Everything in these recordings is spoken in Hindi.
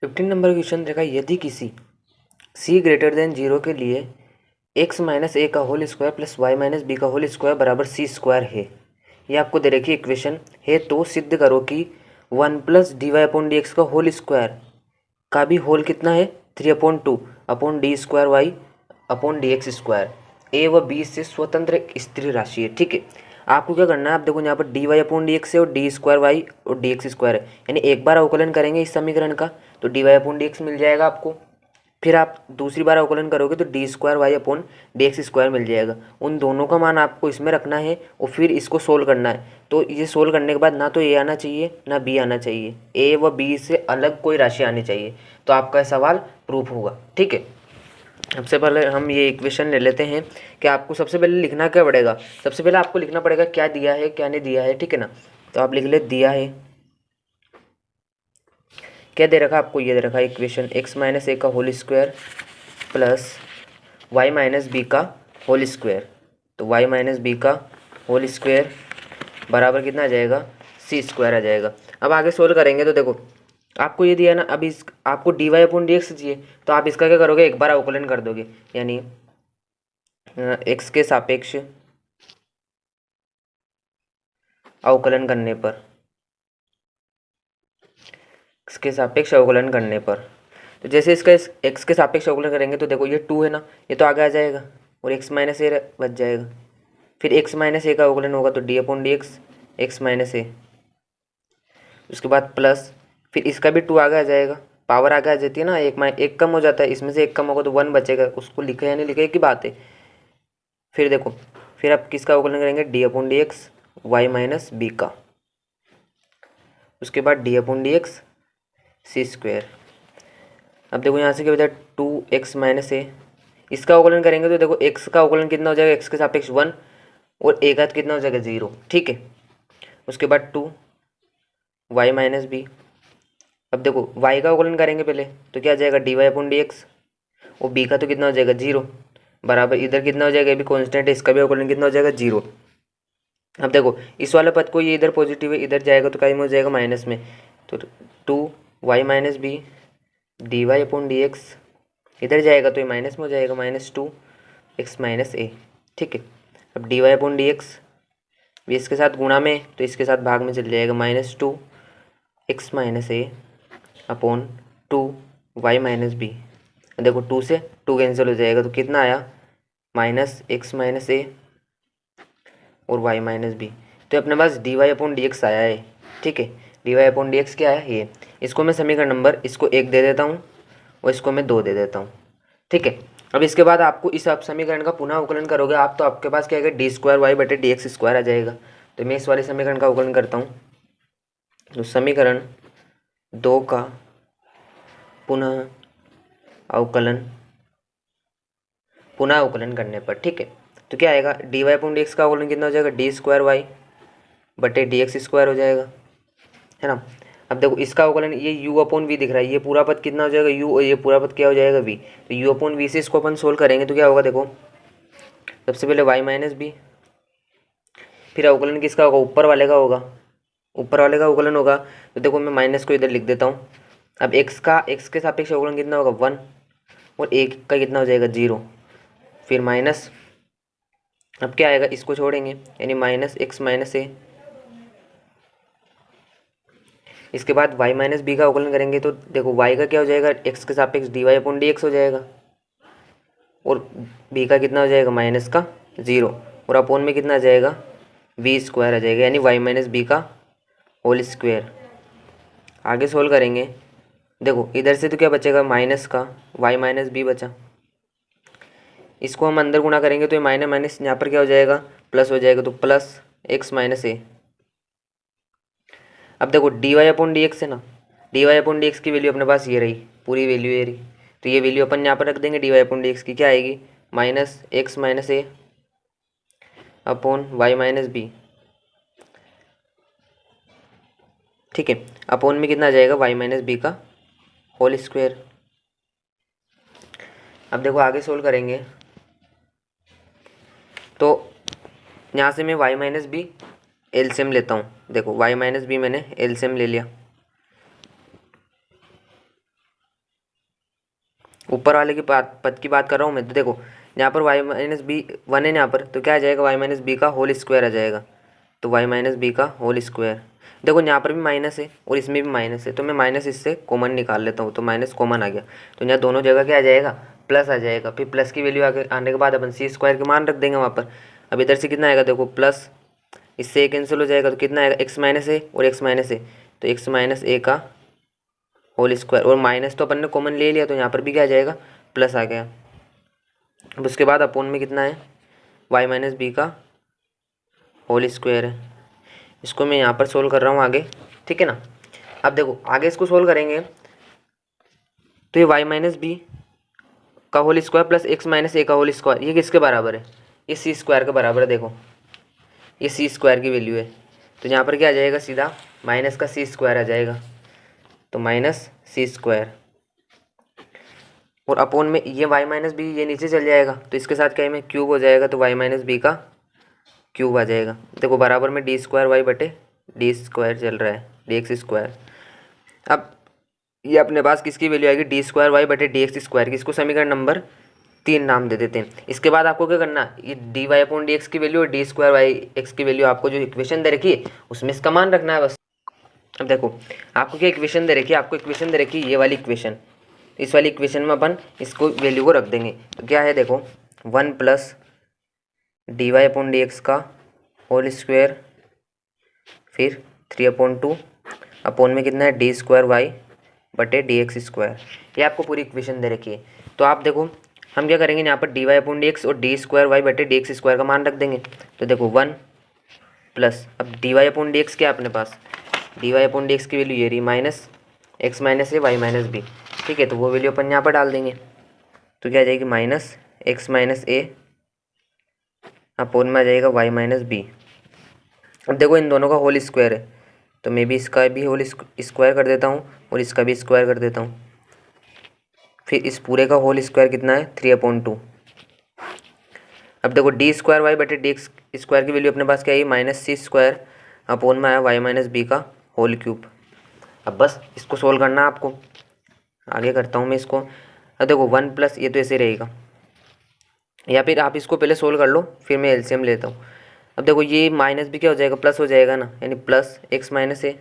15 नंबर क्वेश्चन देखा, यदि किसी c ग्रेटर देन 0 के लिए x माइनस ए का whole square plus y minus B का होल स्क्वायर बराबर सी स्क्वायर है। ये आपको दे रखी इक्वेशन है, तो सिद्ध करो कि 1 plus d y upon d x का होल स्क्वायर का भी होल कितना है 3/2 upon d square y upon d x square. A व बी से स्वतंत्र एक स्थिर राशि है। ठीक है, आपको क्या करना है, आप देखो यहाँ पर d y upon d x है और डी स्क्वायर वाई और डी एक्स स्क्वायर है, यानी एक बार अवकलन करेंगे इस समीकरण का तो d y upon d x मिल जाएगा आपको। फिर आप दूसरी बार अवकलन करोगे तो d square y upon d x square मिल जाएगा। उन दोनों का मान आपको इसमें रखना है और फिर इसको सोल्व करना है। तो ये सोल्व करने के बाद ना तो ए आना चाहिए ना बी आना चाहिए, ए व बी से अलग कोई राशि आनी चाहिए, तो आपका सवाल प्रूफ होगा। ठीक है, सबसे पहले हम ये इक्वेशन ले लेते हैं कि आपको सबसे पहले लिखना क्या पड़ेगा। सबसे पहले आपको लिखना पड़ेगा क्या दिया है क्या नहीं दिया है। ठीक है ना, तो आप लिख ले दिया है, क्या दे रखा आपको, ये दे रखा है इक्वेशन x माइनस ए का whole square plus y minus B का होल स्क्वायर। तो y माइनस बी का होल स्क्वायर बराबर कितना आ जाएगा, सी स्क्वायर आ जाएगा। अब आगे सोल्व करेंगे तो देखो आपको ये दिया ना, अब इस आपको d y upon d x चाहिए, तो आप इसका क्या करोगे, एक बार अवकलन कर दोगे, यानी x के सापेक्ष अवकलन करने पर, x के सापेक्ष अवकलन करने पर, तो जैसे इसका x के सापेक्ष अवकलन करेंगे तो देखो ये 2 है ना, ये तो आगे आ जाएगा और x माइनस ए बच जाएगा। फिर x माइनस ए का अवकलन होगा तो d upon d x x minus a, उसके बाद प्लस फिर इसका भी 2 आगे आ जाएगा, पावर आगे आ जाती है ना, एक कम हो जाता है, इसमें से एक कम होगा तो 1 बचेगा, उसको लिखे या नहीं लिखे की बात है। फिर देखो फिर आप किसका अवकलन करेंगे, d upon d x y minus B का, उसके बाद d upon d x c square. अब देखो यहाँ से क्या बचा 2x माइनस ए, इसका अवकलन करेंगे तो देखो x का अवकलन कितना हो जाएगा, x के सापेक्ष 1 और a का कितना हो जाएगा 0। ठीक है, उसके बाद 2 y माइनस बी। अब देखो y का अवकलन करेंगे पहले तो क्या आ जाएगा d y upon d x, और b का तो कितना हो जाएगा 0 बराबर इधर कितना हो जाएगा, अभी कॉन्स्टेंट है, इसका भी अवकलन कितना हो जाएगा 0। अब देखो इस वाले पद को ये इधर पॉजिटिव है, इधर जाएगा तो क्या हो जाएगा माइनस में, तो 2y minus b d y upon d x, इधर जाएगा तो ये माइनस में हो जाएगा -2x माइनस ए। ठीक है, अब d y upon d x भी इसके साथ गुणा में तो इसके साथ भाग में चल जाएगा -2x minus a upon 2y minus B. देखो 2 से 2 कैंसिल हो जाएगा तो कितना आया -x माइनस ए और y माइनस बी। तो अपने पास d y upon d x आया है। ठीक है, d y upon d x क्या है ये, इसको मैं समीकरण नंबर इसको 1 दे देता हूँ और इसको मैं 2 दे देता हूँ। ठीक है, अब इसके बाद आपको इस आप समीकरण का पुनः अवकलन करोगे आप, तो आपके पास क्या आएगा डी स्क्वायर वाई बटे डी एक्स स्क्वायर आ जाएगा। तो मैं इस वाले समीकरण का अवकलन करता हूँ, तो समीकरण 2 का पुनः अवकलन करने पर, ठीक है, तो क्या आएगा d y upon d x का अवकलन कितना हो जाएगा, डी स्क्वायर वाई बटे डी एक्स स्क्वायर हो जाएगा, है ना। अब देखो इसका अवकलन ये u अपॉन वी दिख रहा है, ये पूरा पद कितना हो जाएगा u और ये पूरा पद क्या हो जाएगा v, तो u अपॉन वी से इसको अपन सोल्व करेंगे तो क्या होगा, देखो सबसे पहले y माइनस बी, फिर अवकलन किसका होगा, ऊपर वाले का होगा, ऊपर वाले का अवकलन होगा, तो देखो मैं माइनस को इधर लिख देता हूँ। अब x के सापेक्ष अवकलन कितना होगा 1 और a का कितना हो जाएगा 0, फिर माइनस, अब क्या आएगा इसको छोड़ेंगे यानी -x माइनस ए, इसके बाद y माइनस बी का अवकलन करेंगे तो देखो y का क्या हो जाएगा, x के सापेक्ष d y upon d x हो जाएगा और b का कितना हो जाएगा माइनस का 0 और अपॉन में कितना आ जाएगा v स्क्वायर आ जाएगा, यानी y माइनस बी का होल स्क्वायर। आगे सोल्व करेंगे, देखो इधर से तो क्या बचेगा माइनस का y माइनस बी बचा, इसको हम अंदर गुणा करेंगे तो ये माइनस माइनस यहाँ पर क्या हो जाएगा प्लस हो जाएगा, तो प्लस x माइनस ए। अब देखो d y upon d x है ना, d y upon d x की वैल्यू अपने पास ये रही, पूरी वैल्यू ये रही, तो ये वैल्यू अपन यहाँ पर रख देंगे, d y upon d x की क्या आएगी -x minus a upon y minus b. ठीक है, अपॉन में कितना आ जाएगा y माइनस बी का होल स्क्वायर। अब देखो आगे सोल्व करेंगे तो यहाँ से मैं y माइनस बी एलसीएम लेता हूँ, देखो y माइनस बी मैंने एलसीएम ले लिया, ऊपर वाले की पद की बात कर रहा हूँ मैं। तो देखो यहाँ पर वाई माइनस बी वन है यहाँ पर, तो क्या आ जाएगा वाई माइनस बी का होल स्क्वायर आ जाएगा। तो वाई माइनस बी का होल स्क्वायर, देखो यहाँ पर भी माइनस है और इसमें भी माइनस है, तो मैं माइनस इससे कॉमन निकाल लेता हूँ, तो माइनस कॉमन आ गया। तो यहाँ दोनों जगह क्या आ जाएगा, प्लस आ जाएगा। फिर प्लस की वैल्यू आगे आने के बाद अपन सी स्क्वायर के मान रख देंगे वहाँ पर। अब इधर से कितना आएगा, देखो प्लस, इससे ए कैंसिल हो जाएगा, तो कितना आएगा एक्स माइनस ए और एक्स माइनस ए, तो एक्स माइनस ए का होल स्क्वायर, और माइनस तो अपन ने कॉमन ले लिया, तो यहाँ पर भी क्या आ जाएगा, प्लस आ गया। अब उसके बाद अपोन में कितना है, वाई माइनस बी का होल स्क्वायर है। इसको मैं यहाँ पर सोल्व कर रहा हूँ आगे, ठीक है ना। अब देखो आगे इसको सोल्व करेंगे तो ये वाई माइनस बी का whole square plus x minus a का होल स्क्वायर, ये किसके बराबर है, ये सी स्क्वायर के बराबर है। देखो ये सी स्क्वायर की वैल्यू है, तो यहाँ पर क्या आ जाएगा, सीधा माइनस का सी स्क्वायर आ जाएगा, तो माइनस सी स्क्वायर, और अपोन में ये वाई माइनस बी ये नीचे चल जाएगा, तो इसके साथ क्या है में क्यूब हो जाएगा, तो वाई माइनस बी का क्यूब आ जाएगा। देखो बराबर में डी स्क्वायर वाई बटे डी स्क्वायर चल रहा है, डी एक्स स्क्वायर। अब ये अपने पास किसकी वैल्यू आएगी, डी स्क्वायर वाई बटे डी एक्स स्क्वायर की। इसको समीकरण नंबर 3 नाम दे देते हैं। इसके बाद आपको क्या करना, ये d y upon d x की वैल्यू और डी स्क्वायर वाई एक्स की वैल्यू आपको जो इक्वेशन दे रखी है उसमें इसका मान रखना है बस। अब देखो आपको क्या इक्वेशन दे रखी है, आपको इक्वेशन दे रखी है ये वाली इक्वेशन, इस वाली इक्वेशन में अपन इसको वैल्यू को रख देंगे। तो क्या है, देखो 1 plus d y upon d x का होल स्क्वायर, फिर 3/2 अपोन में कितना है डी स्क्वायर वाई बटे डी एक्स स्क्वायर, ये आपको पूरी इक्वेशन दे रखी है। तो आप देखो हम क्या करेंगे, यहाँ पर d y upon d x और डी स्क्वायर वाई बटे डी एक्स स्क्वायर का मान रख देंगे। तो देखो 1 प्लस, अब d y upon d x क्या है अपने पास, d y upon d x की वैल्यू ये रही minus x minus a y minus b, ठीक है। तो वो वैल्यू अपन यहाँ पर डाल देंगे, तो क्या आ जाएगी minus x minus a upon में आ जाएगा वाई माइनस बी। अब देखो इन दोनों का होल स्क्वायर है, तो मैं भी इसका भी होल स्क्वायर कर देता हूँ और इसका भी स्क्वायर कर देता हूँ। फिर इस पूरे का होल स्क्वायर कितना है 3/2। अब देखो डी स्क्वायर वाई बटे डी एक्स स्क्वायर की वैल्यू अपने पास क्या है, माइनस सी स्क्वायर अपोन में आया वाई माइनस बी का होल क्यूब। अब बस इसको सोल्व करना है आपको, आगे करता हूँ मैं इसको। अब देखो 1 प्लस ये तो ऐसे रहेगा, या फिर आप इसको पहले सोल्व कर लो फिर मैं एलसीएम लेता हूँ। अब देखो ये माइनस भी क्या हो जाएगा, प्लस हो जाएगा ना, यानी plus x minus a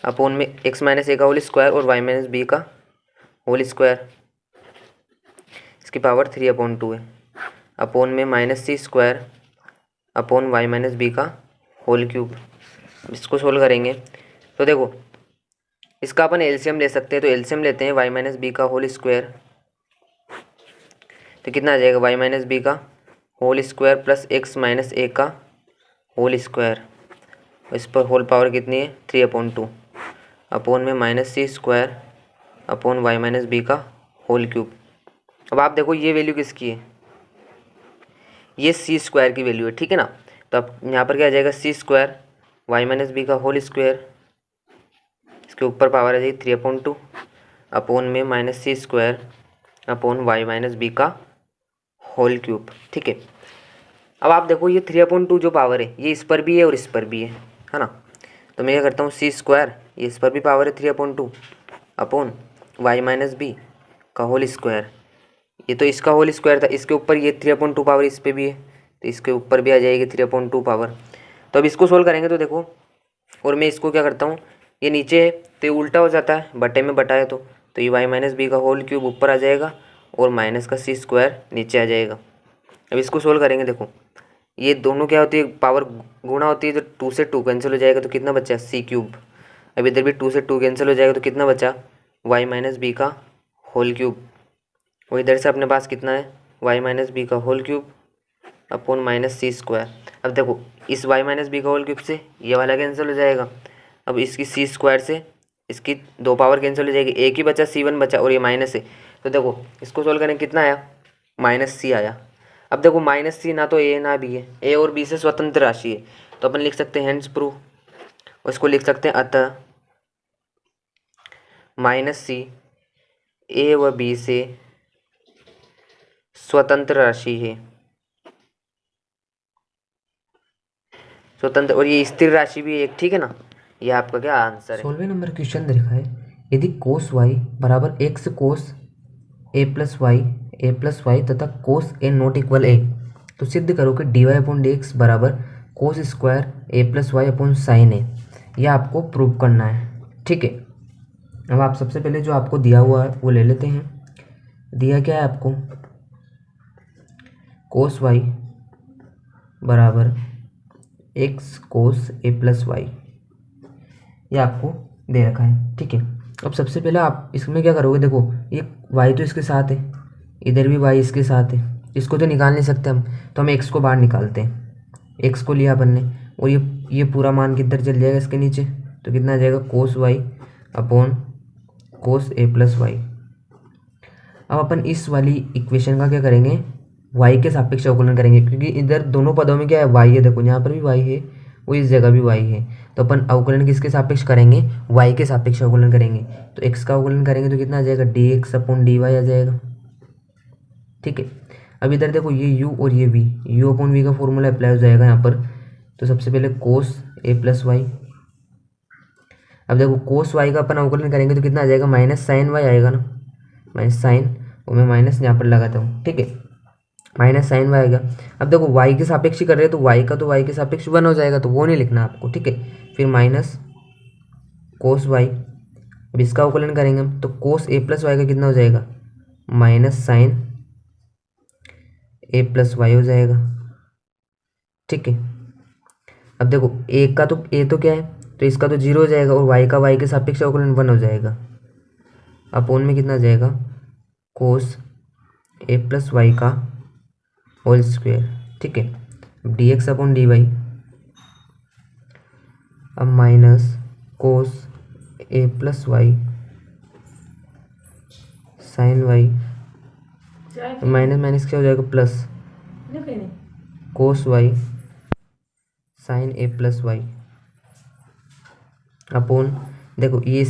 upon में एक्स माइनस ए का होल स्क्वायर और वाई माइनस बी का होल स्क्वायर, इसकी पावर 3/2 है, अपोन में minus c square upon y minus B का होल क्यूब। इसको सोल्व करेंगे तो देखो इसका अपन एलसीएम ले सकते हैं, तो एलसीएम लेते हैं वाई माइनस बी का होल स्क्वायर, तो कितना आ जाएगा वाई माइनस बी का whole square plus x minus a का होल स्क्वायर, इस पर होल पावर कितनी है 3/2 अपोन में minus c square upon y minus B का होल क्यूब। अब आप देखो ये वैल्यू किसकी है, ये सी स्क्वायर की वैल्यू है, ठीक है ना। तो अब यहाँ पर क्या आ जाएगा c square y minus B का होल स्क्वायर, इसके ऊपर पावर आ जाएगी 3/2 अपोन में minus c square upon y minus B का होल क्यूब, ठीक है। अब आप देखो ये 3/2 जो पावर है ये इस पर भी है और इस पर भी है ना। तो मैं क्या करता हूँ सी स्क्वायर, ये इस पर भी पावर है 3/2 अपोन वाई माइनस बी का होल स्क्वायर, ये तो इसका होल स्क्वायर था, इसके ऊपर ये 3/2 पावर इस पर भी है, तो इसके ऊपर भी आ जाएगी 3/2 पावर। तो अब इसको सोल्व करेंगे तो देखो, और मैं इसको क्या करता हूँ, ये नीचे है तो ये उल्टा हो जाता है, बटे में बटा है तो ये वाई माइनस बी का होल क्यूब ऊपर आ जाएगा और माइनस का सी स्क्वायर नीचे आ जाएगा। अब इसको सोल्व करेंगे, देखो ये दोनों क्या होती है, पावर गुणा होती है, तो 2 से 2 कैंसिल हो जाएगा, तो कितना बचा सी क्यूब। अब इधर भी 2 से 2 कैंसिल हो जाएगा, तो कितना बचा वाई माइनस बी का होल क्यूब, और इधर से अपने पास कितना है वाई माइनस बी का whole cube upon minus c square. अब देखो इस वाई माइनस बी का होल क्यूब से ये वाला कैंसिल हो जाएगा, अब इसकी सी स्क्वायर से इसकी 2 पावर कैंसिल हो जाएगी, एक ही बचा C1 बचा और ये माइनस है। तो देखो इसको सोल्व करें कितना आया, माइनस सी आया। अब देखो माइनस सी ना तो ए ना बी है, ए और बी से स्वतंत्र राशि है, तो अपन लिख सकते हैं हेंस प्रूफ, और इसको लिख सकते हैं अतः माइनस सी ए व बी से स्वतंत्र राशि है, स्वतंत्र, और ये स्थिर राशि भी एक, ठीक है ना। ये आपका क्या आंसर है। 16वें नंबर क्वेश्चन दे रखा है यदि कोस वाई बराबर x cos a plus Y तथा कोस ए नॉट इक्वल ए, तो सिद्ध करो कि d y upon d x बराबर cos square a plus y upon sine a. यह आपको प्रूव करना है। ठीक है, अब आप सबसे पहले जो आपको दिया हुआ है वो ले लेते हैं। दिया क्या है आपको, कोस वाई बराबर x cos a plus Y, ये आपको दे रखा है। ठीक है, अब सबसे पहले आप इसमें क्या करोगे, देखो ये y तो इसके साथ है, इधर भी y इसके साथ है, इसको तो निकाल नहीं सकते हम, तो हम x को बाहर निकालते हैं। x को लिया अपन ने, और ये पूरा मान किधर चल जाएगा इसके नीचे, तो कितना आ जाएगा cos y upon cos a plus y. अब अपन इस वाली इक्वेशन का क्या करेंगे, y के सापेक्ष अवकलन करेंगे, क्योंकि इधर दोनों पदों में क्या है y है, देखो यहाँ पर भी y है वो इस जगह भी y है, तो अपन अवकलन किसके सापेक्ष करेंगे, y के सापेक्ष अवकलन करेंगे। तो x का अवकलन करेंगे तो कितना आ जाएगा, dx अपॉन dy आ जाएगा। ठीक है, अब इधर देखो ये u और ये v, u अपॉन v का फॉर्मूला अप्लाई हो जाएगा यहाँ पर। तो सबसे पहले कोस ए प्लस वाई, अब देखो कोस y का अपन अवकलन करेंगे तो कितना आ जाएगा, माइनस साइन y आएगा ना, माइनस साइन, और मैं माइनस यहाँ पर लगाता हूँ। ठीक है, माइनस साइन वाई आएगा। अब देखो y के सापेक्ष ही कर रहे हैं तो y का तो y के सापेक्ष 1 हो जाएगा, तो वो नहीं लिखना आपको। ठीक है, फिर माइनस कोस वाई, अब इसका अवकलन करेंगे हम तो कोस ए प्लस वाई का कितना हो जाएगा, minus sign a plus Y हो जाएगा। ठीक है, अब देखो ए तो क्या है, तो इसका तो 0 हो जाएगा, और y का y के सापेक्ष अवकलन 1 हो जाएगा। अपोन में कितना आ जाएगा, कोस ए प्लस वाई का होल स्क्वायर। ठीक है, d x upon d y, अब minus cos a plus y sine y, minus minus क्या हो जाएगा, plus cos y sine a plus y upon, देखो ये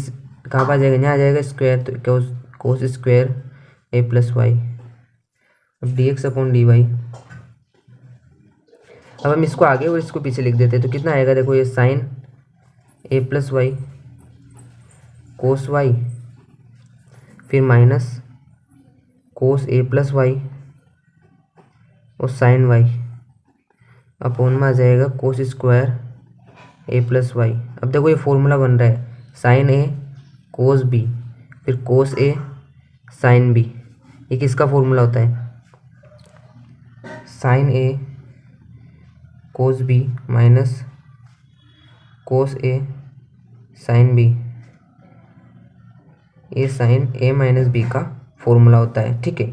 कहाँ पर आ जाएगा, यहाँ आ जाएगा स्क्वायर, तो cos square a plus y, अब d x upon d y. अब हम इसको आगे और इसको पीछे लिख देते हैं, तो कितना आएगा, देखो ये sign a plus Y cos y, फिर minus cos a plus y और साइन वाई, अपोन में आ जाएगा कोस स्क्वायर ए प्लस वाई। अब देखो ये फॉर्मूला बन रहा है, साइन ए कोस बी फिर कोस ए साइन बी, ये किसका फॉर्मूला होता है, साइन ए कोस बी माइनस कोस ए साइन बी, ये साइन ए माइनस बी का फॉर्मूला होता है। ठीक है,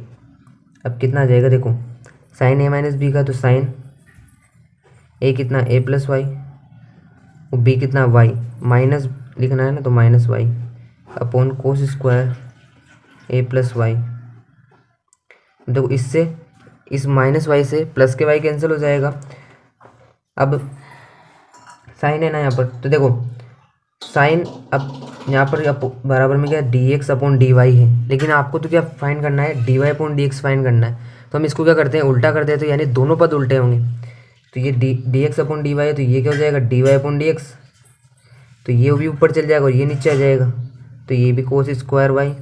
अब कितना आ जाएगा, देखो साइन ए माइनस बी का, तो साइन ए कितना ए प्लस वाई, और बी कितना वाई, माइनस लिखना है ना तो minus y upon cos square a plus y. देखो इससे इस माइनस वाई से प्लस के वाई कैंसिल हो जाएगा। अब साइन है ना यहाँ पर, तो देखो साइन, अब यहाँ पर बराबर में क्या d x upon d y है, लेकिन आपको तो क्या फाइंड करना है, d y upon d x find करना है। तो हम इसको क्या करते हैं, उल्टा कर देते हैं, यानी दोनों पद उल्टे होंगे। तो ये d x upon d y है, तो ये क्या हो जाएगा, d y upon d x, तो ये भी ऊपर चल जाएगा और ये नीचे आ जाएगा, तो ये भी cos square y,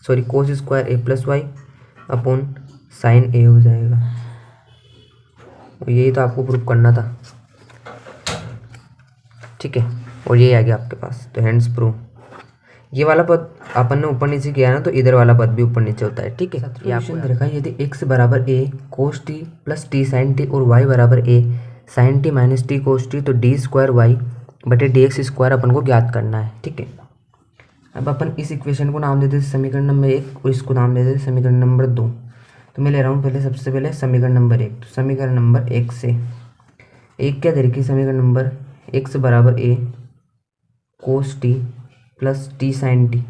sorry cos square a plus y upon sine a हो जाएगा। और यही तो आपको प्रूफ करना था। ठीक है, और ये आ गया आपके पास, तो हैंड्स प्रूफ। ये वाला पद अपन ने ऊपर नीचे किया ना, तो इधर वाला पद भी ऊपर नीचे होता है। ठीक है, ये आपको देखा, यदि x बराबर a cos t plus t sine t और y बराबर a sine t minus t cos t, तो डी स्क्वायर वाई बटे डी एक्स स्क्वायर अपन को ज्ञात करना है। ठीक है, अब अपन इस इक्वेशन को नाम देते हैं समीकरण नंबर 1 और इसको नाम देते हैं समीकरण नंबर 2। तो मैं ले रहा हूँ पहले सबसे पहले समीकरण नंबर 1। तो समीकरण नंबर 1 से एक क्या दे रखी, समीकरण नंबर x बराबर a cos t plus t sine t,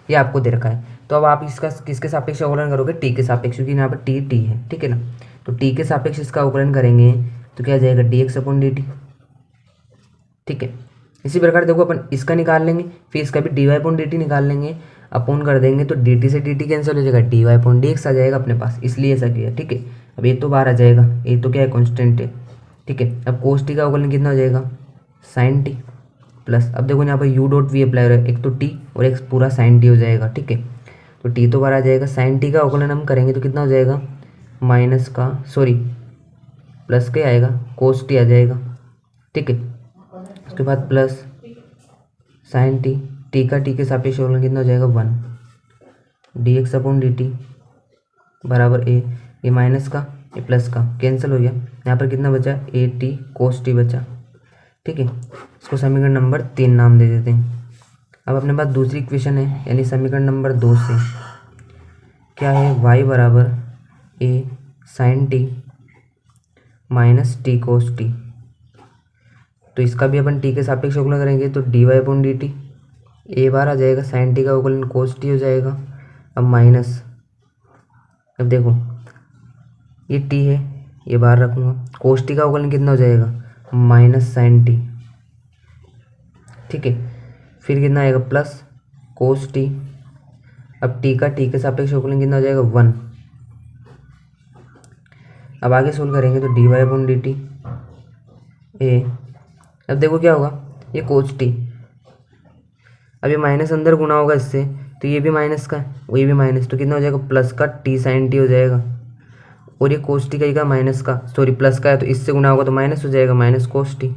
ये आपको दे रखा है। तो अब आप इसका किसके सापेक्ष अवकलन करोगे, टी के सापेक्ष, क्योंकि यहाँ पर टी है। ठीक है ना, तो टी के सापेक्ष इसका अवकलन करेंगे तो क्या आ जाएगा, D x upon d T. ठीक है, इसी प्रकार देखो अपन इसका निकाल लेंगे, फिर इसका भी d y upon d t निकाल लेंगे, अपोन कर देंगे तो डी टी से डी टी कैंसिल हो जाएगा, d y upon d x आ जाएगा अपने पास, इसलिए ऐसा किया। ठीक है, अब ये तो बाहर आ जाएगा, ये तो क्या है कॉन्स्टेंट है। ठीक है, अब कोस टी का अवकलन कितना हो जाएगा, साइन टी। प्लस, अब देखो यहाँ पर यू डॉट वी अप्लाई हो रहा है, एक तो टी और एक पूरा साइन टी हो जाएगा, ठीक है। तो टी तो बाहर आ जाएगा, साइन टी का अवकलन हम करेंगे तो कितना हो जाएगा, माइनस का सॉरी प्लस के आएगा, कोस टी आ जाएगा, ठीक है। उसके बाद प्लस साइन टी, टी का टी के सापेक्ष अवकलन कितना हो जाएगा 1, D x upon d t बराबर ए, ये माइनस का ये प्लस का कैंसिल हो गया, यहाँ पर कितना बचा, ए टी कोस टी बचा, ठीक है। इसको समीकरण नंबर 3 नाम दे देते हैं। अब अपने पास दूसरी इक्वेशन है, यानी समीकरण नंबर 2 से क्या है, y बराबर ए sign t minus t cos t, तो इसका भी अपन टी के सापेक्ष अवकलन करेंगे तो d y upon d t, a बार आ जाएगा, साइन टी का अवकलन कोस टी हो जाएगा, अब माइनस, अब देखो ये टी है ये बाहर रखूँगा, कोस टी का अवकलन कितना हो जाएगा, माइनस साइन टी, ठीक है। फिर कितना आएगा, प्लस कोस टी, अब टी का टी के सापेक्ष अवकलन कितना हो जाएगा 1, अब आगे सोल्व करेंगे तो d y upon d t a, अब देखो क्या होगा, ये कोस टी, अब ये माइनस अंदर गुना होगा इससे, तो ये भी माइनस का है ये भी माइनस, तो कितना हो जाएगा, प्लस का टी साइन टी हो जाएगा, और ये कोस टी का माइनस का सॉरी प्लस का है, तो इससे गुना होगा तो माइनस हो जाएगा, माइनस कोस टी।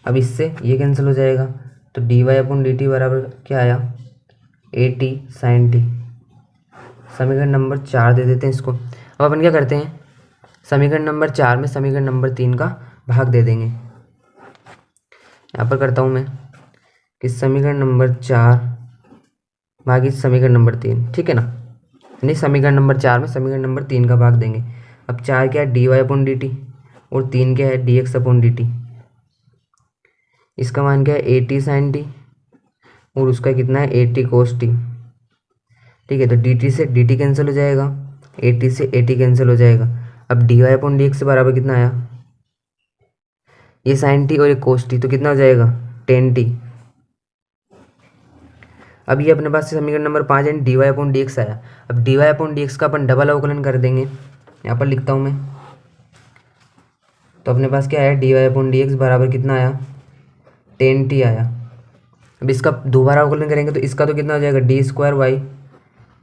अब इससे ये कैंसिल हो जाएगा, तो d y upon d t बराबर क्या आया, ए टी साइन टी, समीकरण नंबर 4 दे देते हैं इसको। अब अपन क्या करते हैं, समीकरण नंबर 4 में समीकरण नंबर 3 का भाग दे देंगे। यहाँ पर करता हूँ मैं कि समीकरण नंबर 4 भागी समीकरण नंबर 3, ठीक है ना, नहीं समीकरण नंबर 4 में समीकरण नंबर 3 का भाग देंगे। अब 4 क्या है, d y upon d t, और 3 क्या है, d x upon d t, इसका मान क्या है, ए टी साइन टी, और उसका कितना है, ए टी कोस टी, ठीक है। तो डी टी से डी टी कैंसिल हो जाएगा, ए टी से ए टी कैंसिल हो जाएगा, अब d y upon d x से बराबर कितना आया, ये साइन टी और ये कोस टी, तो कितना हो जाएगा, टेन टी। अब ये अपने पास समीकरण नंबर 5 यानी d y upon d x आया। अब d y upon d x का अपन डबल अवकलन कर देंगे, यहाँ पर लिखता हूँ मैं, तो अपने पास क्या आया, d y upon d x बराबर कितना आया, 10t आया। अब इसका दोबारा अवकलन करेंगे तो इसका तो कितना हो जाएगा, डी स्क्वायर वाई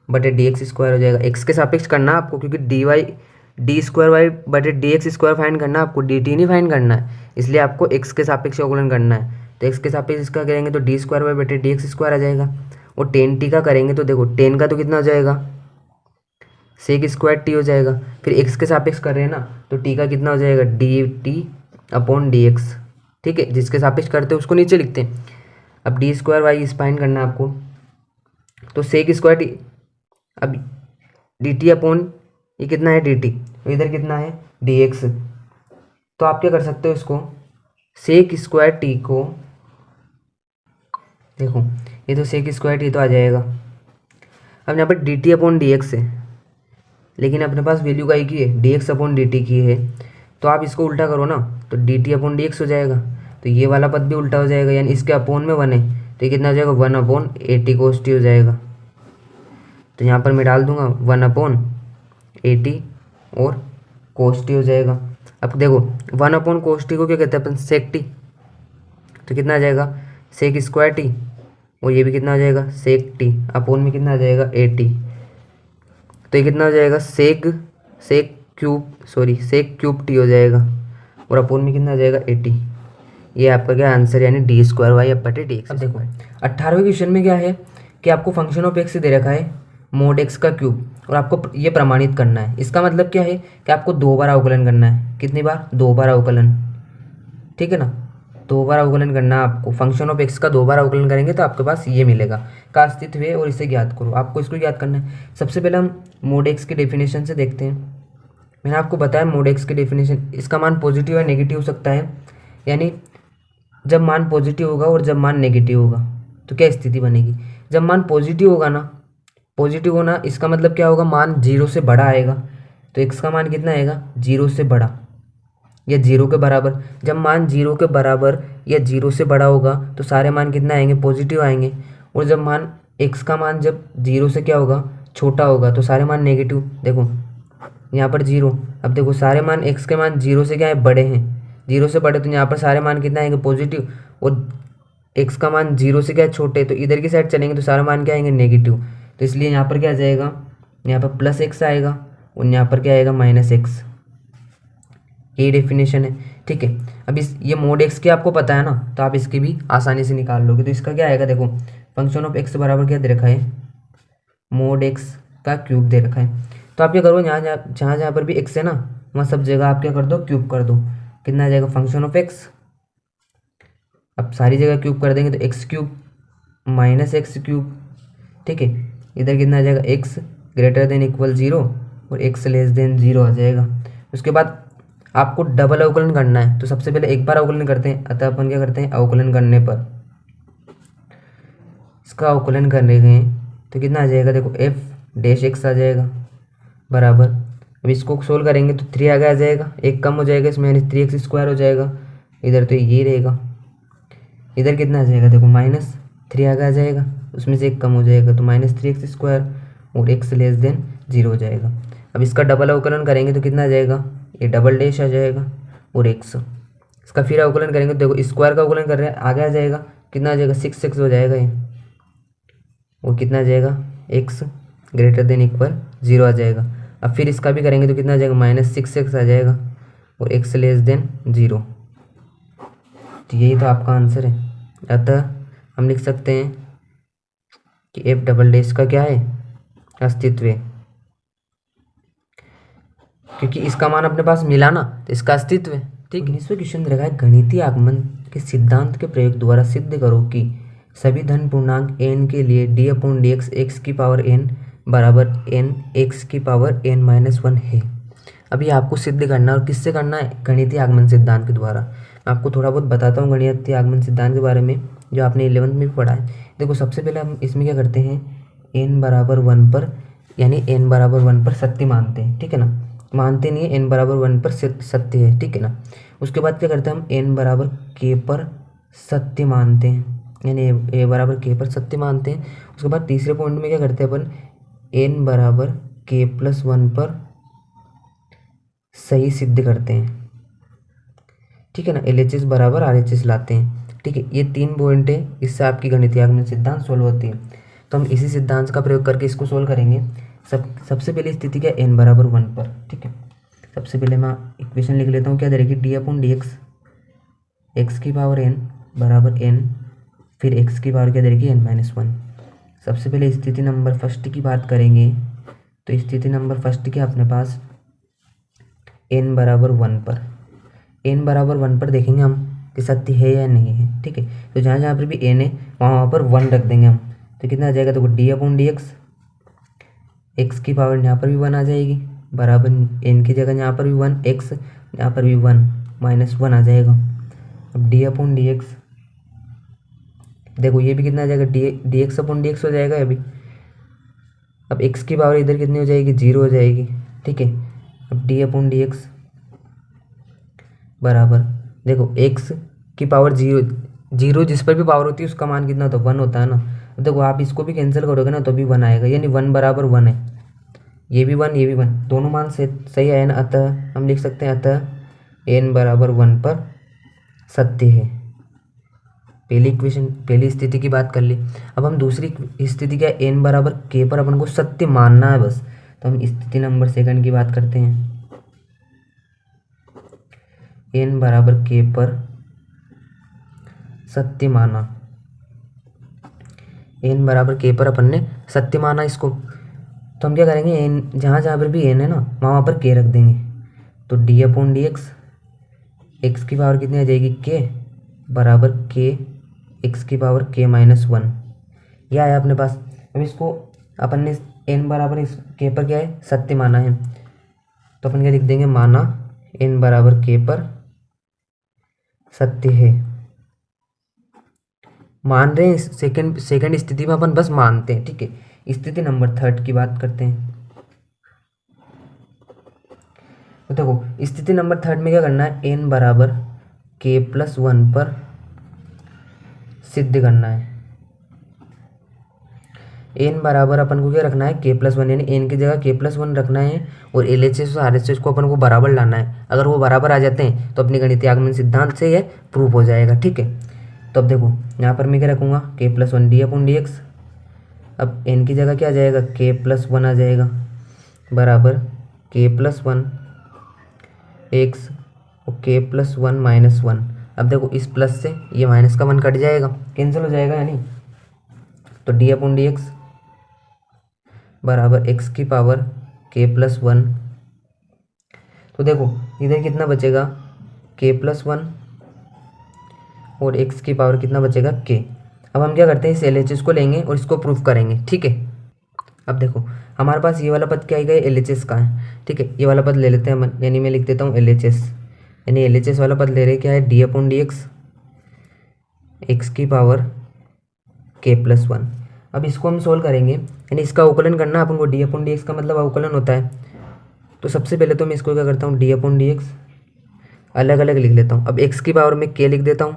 बटे डी एक्स स्क्वायर हो जाएगा। एक्स के सापेक्ष करना आपको, क्योंकि डी स्क्वायर वाई बटे डी एक्स स्क्वायर फाइंड करना आपको, डी टी नहीं फाइंड करना है, इसलिए आपको एक्स के सापेक्ष अवकलन करना है। तो एक्स के सापेक्ष इसका करेंगे तो डी स्क्वायर वाई बटे डी एक्स स्क्वायर आ जाएगा, और 10t का करेंगे तो देखो 10 का तो कितना हो जाएगा, सेक स्क्वायर टी हो जाएगा। फिर एक्स के सापेक्ष कर रहे हैं ना, तो टी का कितना हो जाएगा, D T upon d x, ठीक है। जिसके सापेक्ष करते हैं उसको नीचे लिखते हैं। अब डी स्क्वायर वाई फाइंड करना है आपको, तो सेक स्क्वायर टी, अब डी टी अपॉन ये कितना है, डी टी, इधर कितना है, डी एक्स। तो आप क्या कर सकते हो, इसको सेक स्क्वायर टी को, देखो ये तो सेक स्क्वायर टी तो आ जाएगा। अब यहाँ पर D T upon d x है, लेकिन अपने पास वैल्यू का एक ही है, d x upon d T की है, तो आप इसको उल्टा करो ना, तो d T upon d x हो जाएगा, तो ये वाला पद भी उल्टा हो जाएगा, यानी इसके अपोन में 1 है, तो ये कितना हो जाएगा, 1 upon A T cos T हो जाएगा। तो यहाँ पर मैं डाल दूंगा 1 अपॉन ए टी और कोस टी हो जाएगा। अब देखो 1 अपॉन कोस टी को क्या कहते हैं अपन, सेक टी, तो कितना आ जाएगा, सेक स्क्वायर टी, और ये भी कितना आ जाएगा, सेक टी, अपोन में कितना आ जाएगा, ए टी, तो ये कितना हो जाएगा, सेक क्यूब टी हो जाएगा, और अपोन में कितना आ जाएगा, ए टी। ये आपका क्या आंसर, यानी डी स्क्वायर वाई बटे डी एक्स। अब देखो 18वें क्वेश्चन में क्या है कि आपको फंक्शन ऑफ एक्स दे रखा है मोड एक्स का क्यूब, और आपको ये प्रमाणित करना है। इसका मतलब क्या है कि आपको 2 बार अवकलन करना है, कितनी बार, 2 बार अवकलन, ठीक है ना, 2 बार अवकलन करना है आपको। फंक्शन ऑफ एक्स का 2 बार अवकलन करेंगे तो आपके पास ये मिलेगा, का अस्तित्व है और इसे ज्ञात करो। आपको इसको ज्ञात करना है। सबसे पहले हम मोड एक्स की डेफिनेशन से देखते हैं। मैंने आपको बताया मोड एक्स की डेफिनेशन, इसका मान पॉजिटिव या नेगेटिव हो सकता है, यानी जब मान पॉजिटिव होगा और जब मान नेगेटिव होगा तो क्या स्थिति बनेगी। जब मान पॉजिटिव होगा ना, पॉजिटिव होना इसका मतलब क्या होगा, मान 0 से बड़ा आएगा, तो x का मान कितना आएगा, 0 से बड़ा या 0 के बराबर। जब मान 0 के बराबर या 0 से बड़ा होगा तो सारे मान कितना आएंगे, पॉजिटिव आएंगे। और जब मान x का मान जब 0 से क्या होगा, छोटा होगा, तो सारे मान नेगेटिव। देखो यहाँ पर 0, अब देखो सारे मान x के मान 0 से क्या है, बड़े हैं, 0 से बड़े, तो यहाँ पर सारे मान कितना आएंगे, पॉजिटिव। और एक्स का मान 0 से क्या छोटे, तो इधर की साइड चलेंगे तो सारा मान क्या आएंगे नेगेटिव, तो इसलिए यहाँ पर क्या आ जाएगा, यहाँ पर प्लस एक्स आएगा और यहाँ पर क्या आएगा माइनस एक्स। ये डेफिनेशन है, ठीक है। अब इस ये मोड एक्स की आपको पता है ना, तो आप इसकी भी आसानी से निकाल लोगे। तो इसका क्या आएगा, देखो फंक्शन ऑफ एक्स बराबर क्या दे रखा है, मोड एक्स का क्यूब दे रखा है। तो आप क्या करो, जहाँ जहाँ पर भी एक्स है ना, वहाँ सब जगह आप क्या कर दो, क्यूब कर दो। कितना आ जाएगा फंक्शन ऑफ एक्स, अब सारी जगह क्यूब कर देंगे तो x cube minus x cube, ठीक है। इधर कितना आ जाएगा, एक्स ग्रेटर देन इक्वल 0 और एक्स लेस देन 0 आ जाएगा। उसके बाद आपको डबल अवकलन करना है, तो सबसे पहले एक बार अवकलन करते हैं। अतः अपन क्या करते हैं, अवकलन करने पर इसका अवकलन करने गए तो कितना आ जाएगा, देखो एफ डैश एक्स आ जाएगा बराबर। अब इसको सोल्व करेंगे तो 3 आगे आ जाएगा, एक कम हो जाएगा इसमें, यानी 3x स्क्वायर हो जाएगा। इधर तो ये रहेगा, इधर कितना आ जाएगा, देखो -3 आगे आ जाएगा, उसमें से एक कम हो जाएगा तो -3x स्क्वायर और x लेस देन 0 हो जाएगा। अब इसका डबल अवकलन करेंगे तो कितना आ जाएगा, ये डबल डैश आ जाएगा और x। इसका फिर अवकलन करेंगे तो देखो स्क्वायर का अवकलन कर रहे हैं, आगे आ जाएगा, कितना आ जाएगा 6x हो जाएगा ये, और कितना आ जाएगा x ग्रेटर देन इक्वल 0 आ जाएगा। अब फिर इसका भी करेंगे तो कितना आ जाएगा -6x आ जाएगा और x लेस देन 0। तो यही तो आपका आंसर है। अतः हम लिख सकते हैं कि एफ डबल डैश का क्या है, अस्तित्व है, क्योंकि इसका मान अपने पास मिला ना, तो इसका अस्तित्व है, ठीक है। 19वां क्वेश्चन रखा है, गणितीय आगमन के सिद्धांत के प्रयोग द्वारा सिद्ध करो कि सभी धन पूर्णांक n के लिए d/dx x की पावर n बराबर n x की पावर n माइनस 1 है। अभी आपको सिद्ध करना और किससे करना है, गणितीय आगमन सिद्धांत के द्वारा। मैं आपको थोड़ा बहुत बताता हूँ गणितीय आगमन सिद्धांत के बारे में, जो आपने 11th में भी पढ़ा है। देखो सबसे पहले हम इसमें क्या करते हैं, n बराबर 1 पर, यानी n बराबर 1 पर सत्य मानते हैं, ठीक है ना। मानते नहीं है, n बराबर 1 पर सत्य है, ठीक है ना। उसके बाद क्या करते हैं हम, n बराबर k पर सत्य मानते हैं, यानी a बराबर k पर सत्य मानते हैं। उसके बाद तीसरे पॉइंट में क्या करते हैं अपन, n बराबर k प्लस 1 पर सही सिद्ध करते हैं, ठीक है ना। LHS बराबर RHS लाते हैं, ठीक है। ये 3 पॉइंट है, इससे आपकी गणितीय आगमन सिद्धांत सोल्व होती है। तो हम इसी सिद्धांत का प्रयोग करके इसको सोल्व करेंगे। सबसे पहले स्थिति क्या, n बराबर 1 पर, ठीक है। सबसे पहले मैं इक्वेशन लिख लेता हूँ, क्या दे रखी, d/dx x की पावर n बराबर n, फिर x की पावर क्या दे रखी, n माइनस 1। सबसे पहले स्थिति नंबर फर्स्ट की बात करेंगे, तो स्थिति नंबर फर्स्ट की अपने पास n बराबर 1 पर, n बराबर 1 पर देखेंगे हम कि सत्य है या नहीं है, ठीक है। तो जहाँ जहाँ पर भी n है वहाँ पर 1 रख देंगे हम, तो कितना आ जाएगा, देखो d/dx x की पावर यहाँ पर भी 1 आ जाएगी बराबर n की जगह यहाँ पर भी 1, x यहाँ पर भी 1 माइनस 1 आ जाएगा। अब d/dx देखो ये भी कितना आ जाएगा, dx/dx हो जाएगा अभी। अब x की पावर इधर कितनी हो जाएगी, 0 हो जाएगी, ठीक है। अब d/dx बराबर देखो x की पावर 0 जिस पर भी पावर होती है उसका मान कितना होता है, 1 होता है ना। अब देखो आप इसको भी कैंसिल करोगे ना तो भी 1 आएगा, यानी 1 बराबर 1 है, ये भी 1 ये भी 1, दोनों मान से सही आए ना। अतः हम लिख सकते हैं, अतः n बराबर 1 पर सत्य है। पहली इक्वेशन, पहली स्थिति की बात कर ली। अब हम दूसरी स्थिति क्या, n बराबर k पर अपन को सत्य मानना है बस। तो हम स्थिति नंबर सेकंड की बात करते हैं, n बराबर k पर सत्य माना, n बराबर k पर अपन ने सत्य माना इसको। तो हम क्या करेंगे, n जहाँ जहाँ पर भी n है ना वहाँ पर k रख देंगे। तो d/dx x की पावर कितनी आ जाएगी, k बराबर k x की पावर k माइनस 1, यह आया अपने पास। अब इसको अपन ने n बराबर इस k पर क्या है, सत्य माना है, तो अपन क्या लिख देंगे, माना n बराबर k पर सत्य है। मान रहे हैं, सेकंड स्थिति में अपन बस मानते हैं, ठीक है। स्थिति नंबर थर्ड की बात करते हैं। तो देखो स्थिति नंबर थर्ड में क्या करना है, n बराबर k प्लस 1 पर सिद्ध करना है। n बराबर अपन को क्या रखना है, k प्लस 1, यानी n की जगह k प्लस 1 रखना है और LHS और RHS को अपन को बराबर लाना है। अगर वो बराबर आ जाते हैं तो अपनी गणितीय आगमन सिद्धांत से ये प्रूव हो जाएगा, ठीक है। तो अब देखो यहाँ पर मैं क्या रखूँगा, के plus one D upon d x. अब एन की जगह क्या आ जाएगा, के प्लस वन आ जाएगा, बराबर के प्लस वन एक्स और के प्लस वन माइनस वन। अब देखो इस प्लस से ये माइनस का वन कट जाएगा, कैंसिल हो जाएगा यानी, तो डी अपॉन डी एक्स बराबर एक्स की पावर के प्लस वन। तो देखो इधर कितना बचेगा, के प्लस वन और एक्स की पावर कितना बचेगा, के। अब हम क्या करते हैं, इस LHS को लेंगे और इसको प्रूफ करेंगे, ठीक है। अब देखो हमारे पास ये वाला पद क्या आएगा, LHS का है, ठीक है। ये वाला पद ले लेते हैं हम, यानी मैं लिख देता हूँ LHS, यानी LHS वाला पद ले रहे क्या है, D upon d x, x की पावर के प्लस वन। अब इसको हम सोल्व करेंगे, यानी इसका अवकलन करना अपन को, डी अपॉन डी एक्स का मतलब अवकलन होता है। तो सबसे पहले तो मैं इसको क्या करता हूँ, डी अपॉन डी एक्स अलग अलग लिख लेता हूँ। अब एक्स की पावर में के लिख देता हूँ,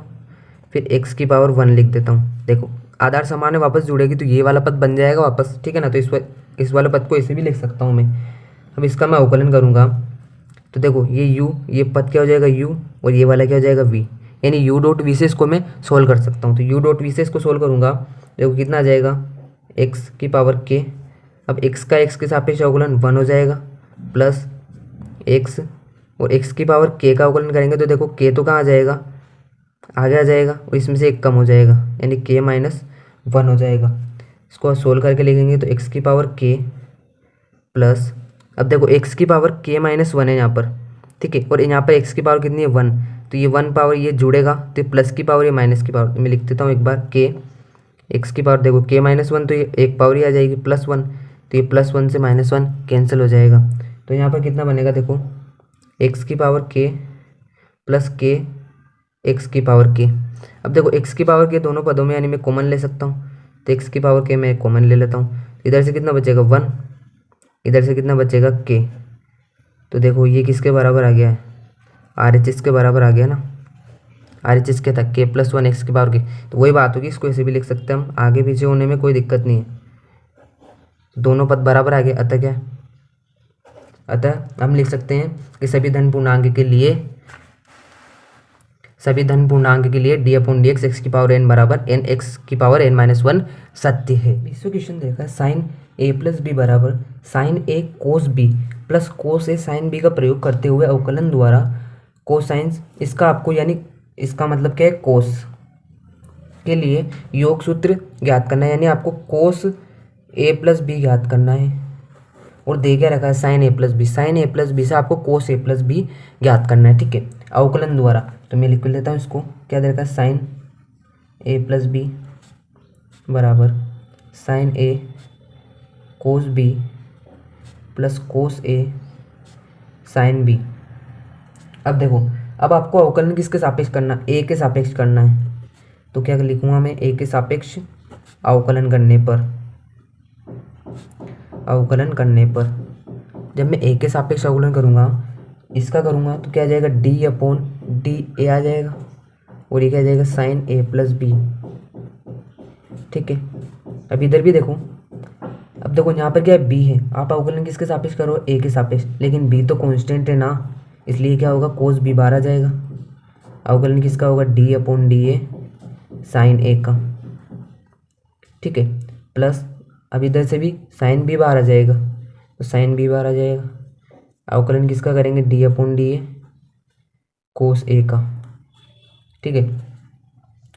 फिर एक्स की पावर वन लिख देता हूँ। देखो आधार समान है, वापस जुड़ेगी तो ये वाला पद बन जाएगा वापस, ठीक है ना। तो इस वाले पद को ऐसे भी लिख सकता हूँ मैं। अब इसका मैं अवकलन करूँगा तो देखो ये पद क्या हो जाएगा u, और ये वाला क्या हो जाएगा v, यानी u डॉट वी से इसको मैं सोल्व कर सकता हूँ। तो u डॉट वी से इसको सोल्व करूँगा, देखो कितना आ जाएगा, x की पावर k। अब x का x के सापेक्ष अवकलन वन हो जाएगा, प्लस x और x की पावर k का अवकलन करेंगे तो देखो k तो कहाँ आ जाएगा, आगे आ जाएगा, और इसमें से एक कम हो जाएगा, यानी k माइनस वन हो जाएगा। इसको सोल्व करके लिखेंगे तो x की पावर k प्लस, अब देखो x की पावर k माइनस वन है यहाँ पर, ठीक है, और यहाँ पर x की पावर कितनी है, वन। तो ये वन पावर ये जुड़ेगा तो ये प्लस की पावर, ये माइनस की पावर, मैं लिख देता हूँ एक बार, k x की पावर, देखो k माइनस वन तो ये एक पावर ही आ जाएगी प्लस वन, तो ये प्लस वन से माइनस वन कैंसिल हो जाएगा। तो यहाँ पर कितना बनेगा, देखो x की power k plus k x की पावर k। अब देखो x की पावर के दोनों पदों में यानी मैं कॉमन ले सकता हूँ, तो x की पावर k मैं कॉमन ले लेता हूँ। इधर से कितना बचेगा, वन, इधर से कितना बचेगा, k। तो देखो ये किसके बराबर आ गया है, RHS के बराबर आ गया ना। RHS क्या था, k प्लस वन एक्स की पावर k। तो वही बात होगी, इसको ऐसे भी लिख सकते हैं हम, आगे पीछे होने में कोई दिक्कत नहीं है, दोनों पद बराबर आ गए। अतः क्या, अतः हम लिख सकते हैं कि सभी धन पूर्णांक के लिए d upon d x x की पावर n बराबर n एक्स की पावर n माइनस वन सत्य है। इसको क्वेश्चन देखा, साइन a प्लस बी बराबर sine a cos b plus cos a sine b का प्रयोग करते हुए अवकलन द्वारा कोसाइंस, इसका आपको यानी इसका मतलब क्या है, कोस के लिए योग सूत्र ज्ञात करना है, यानी आपको कोस a प्लस बी ज्ञात करना है। और दे क्या रखा है, sine a plus b, sine a plus b से आपको कोस a प्लस बी ज्ञात करना है, ठीक है, अवकलन द्वारा। तो मैं लिख लेता हूँ इसको, क्या दे रखा है, साइन a प्लस बी बराबर sine a cos b plus cos a sine b। अब देखो, अब आपको अवकलन किसके सापेक्ष करना, a के सापेक्ष करना है। तो क्या लिखूँगा मैं, a के सापेक्ष अवकलन करने पर जब मैं a के सापेक्ष अवकलन करूँगा, इसका करूँगा तो क्या आ जाएगा, d अपॉन डी ए आ जाएगा, और ये क्या आ जाएगा, साइन a प्लस बी, ठीक है। अब इधर भी देखो, अब देखो यहाँ पर क्या है, b है, आप अवकलन किसके सापेक्ष करो, a के सापेक्ष, लेकिन b तो कांस्टेंट है ना, इसलिए क्या होगा, कोस b बार आ जाएगा। अवकलन किसका होगा, d upon d a sine a का, ठीक है, प्लस अब इधर से भी साइन b बार आ जाएगा, तो साइन b बार आ जाएगा। अवकलन किसका करेंगे, d upon d A cos a का, ठीक है।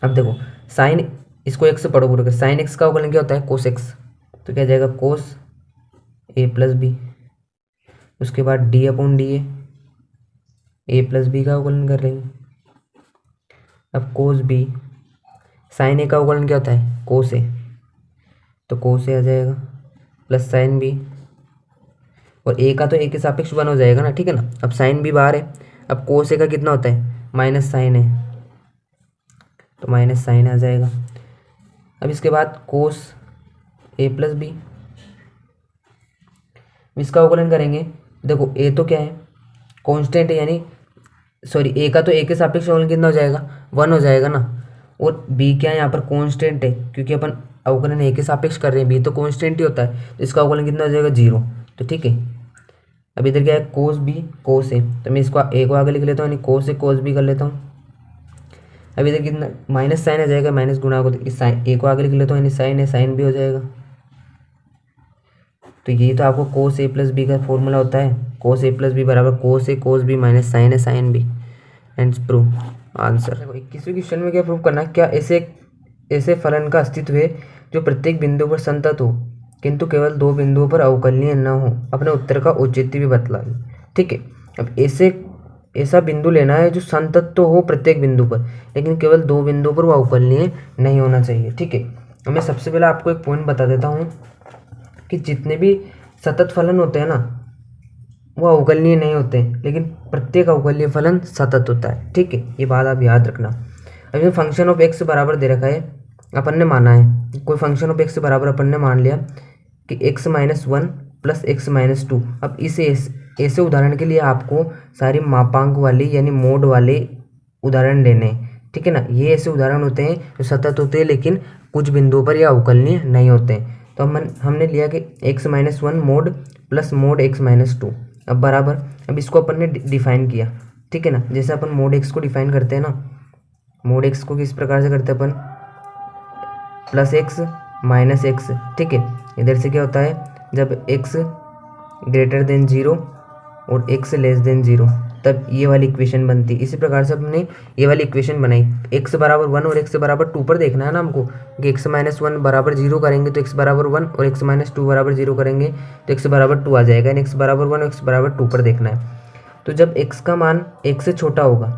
अब देखो साइन, इसको x से पढ़ो पूरा कर, साइन x का अवकलन क्या होता है, कोस x, तो क्या जाएगा, कोस a प्लस बी। उसके बाद d upon d a plus b का अवकलन कर लेंगे। अब कोस b, साइन a का अवकलन क्या होता है, कोस a, तो कोस a आ जाएगा, प्लस साइन b, और a का तो a के सापेक्ष वन हो जाएगा ना, ठीक है ना। अब साइन b बाहर है, अब कोस a का कितना होता है, माइनस साइन है, तो माइनस साइन आ जाएगा। अब इसके बाद कोस a प्लस बी, इसका अवकलन करेंगे, देखो a तो क्या है, कांस्टेंट है, यानी सॉरी a का तो a के सापेक्ष अवकलन कितना हो जाएगा, वन हो जाएगा ना, और b क्या है, यहाँ पर कांस्टेंट है, क्योंकि अपन अवकलन a के सापेक्ष कर रहे हैं, b तो कांस्टेंट ही होता है, तो इसका अवकलन कितना हो जाएगा, जीरो, तो ठीक है। अब इधर क्या है, कोस b कोस a, तो मैं इसको a को आगे लिख लेता हूँ, यानी कोस a कोस b कर लेता हूँ। अब इधर कितना माइनस साइन आ जाएगा, माइनस गुणा को, तो इस साइन ए को आगे लिख लेता हूँ, यानी साइन है, साइन भी हो जाएगा। तो ये तो आपको कोस ए प्लस बी का फॉर्मूला होता है, कोस ए प्लस बी बराबर cos a cos b minus sine है sine b. And prove answer. देखो 21वें क्वेश्चन में क्या प्रूव करना है, क्या ऐसे फलन का अस्तित्व है जो प्रत्येक बिंदु पर संतत हो किंतु केवल दो बिंदुओं पर अवकलनीय न हो। अपने उत्तर का औचित्य भी बतलाइए। ठीक है, अब ऐसा बिंदु लेना है जो संतत तो हो प्रत्येक बिंदु पर, लेकिन केवल दो बिंदुओं पर वो अवकलनीय नहीं होना चाहिए। ठीक है, अब मैं सबसे पहले आपको एक पॉइंट बता देता हूँ कि जितने भी सतत फलन होते हैं ना वो अवकलनीय नहीं होते, लेकिन प्रत्येक अवकलनीय फलन सतत होता है। ठीक है, ये बात आप याद रखना। अब ये फंक्शन ऑफ एक्स बराबर दे रखा है, अपन ने माना है कोई फंक्शन ऑफ एक्स बराबर अपन ने मान लिया कि x minus one plus x minus two. अब इसे ऐसे उदाहरण के लिए आपको सारी मापांक वाली यानी मोड वाले उदाहरण लेने हैं। ठीक है ना, ये ऐसे उदाहरण होते हैं जो सतत होते हैं लेकिन कुछ बिंदुओं पर यह अवकलनीय नहीं होते हैं। तो हमने लिया कि x minus one mod plus mode x minus two. अब बराबर, अब इसको अपन ने डिफाइन किया। ठीक है ना, जैसे अपन मोड x को डिफाइन करते हैं ना, मोड x को किस प्रकार से करते हैं अपन, प्लस एक्स माइनस एक्स। ठीक है, इधर से क्या होता है, जब x ग्रेटर देन जीरो और x लेस देन जीरो तब ये वाली इक्वेशन बनती है। इसी प्रकार से हमने ये वाली इक्वेशन बनाई, x बराबर वन और x बराबर टू पर देखना है ना हमको कि x माइनस वन बराबर जीरो करेंगे तो x बराबर वन और x माइनस टू बराबर जीरो करेंगे तो x बराबर टू आ जाएगा, यानी x बराबर वन और x बराबर टू पर देखना है। तो जब x का मान एक से छोटा होगा,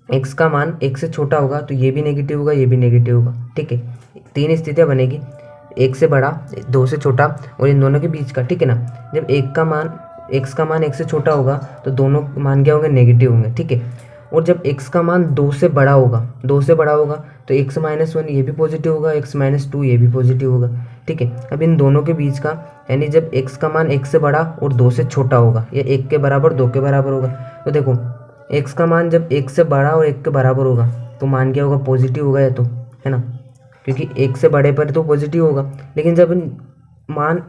x का मान एक से छोटा होगा तो ये भी नेगेटिव होगा, ये भी नेगेटिव होगा। ठीक है, तीन स्थितियाँ बनेगी, एक से बड़ा, दो से छोटा और इन दोनों के बीच का। ठीक है ना, जब x का मान एक से छोटा होगा तो दोनों मान क्या होंगे, नेगेटिव होंगे। ठीक है, और जब x का मान दो से बड़ा होगा तो x माइनस वन ये भी पॉजिटिव होगा, x माइनस टू ये भी पॉजिटिव होगा। ठीक है, अब इन दोनों के बीच का यानी जब x का मान एक से बड़ा और दो से छोटा होगा या एक के बराबर दो के बराबर होगा, तो देखो x का मान जब एक से बड़ा और एक के बराबर होगा तो मान क्या होगा, पॉजिटिव होगा, ये तो है ना, क्योंकि एक से बड़े पर तो पॉजिटिव होगा। लेकिन जब मान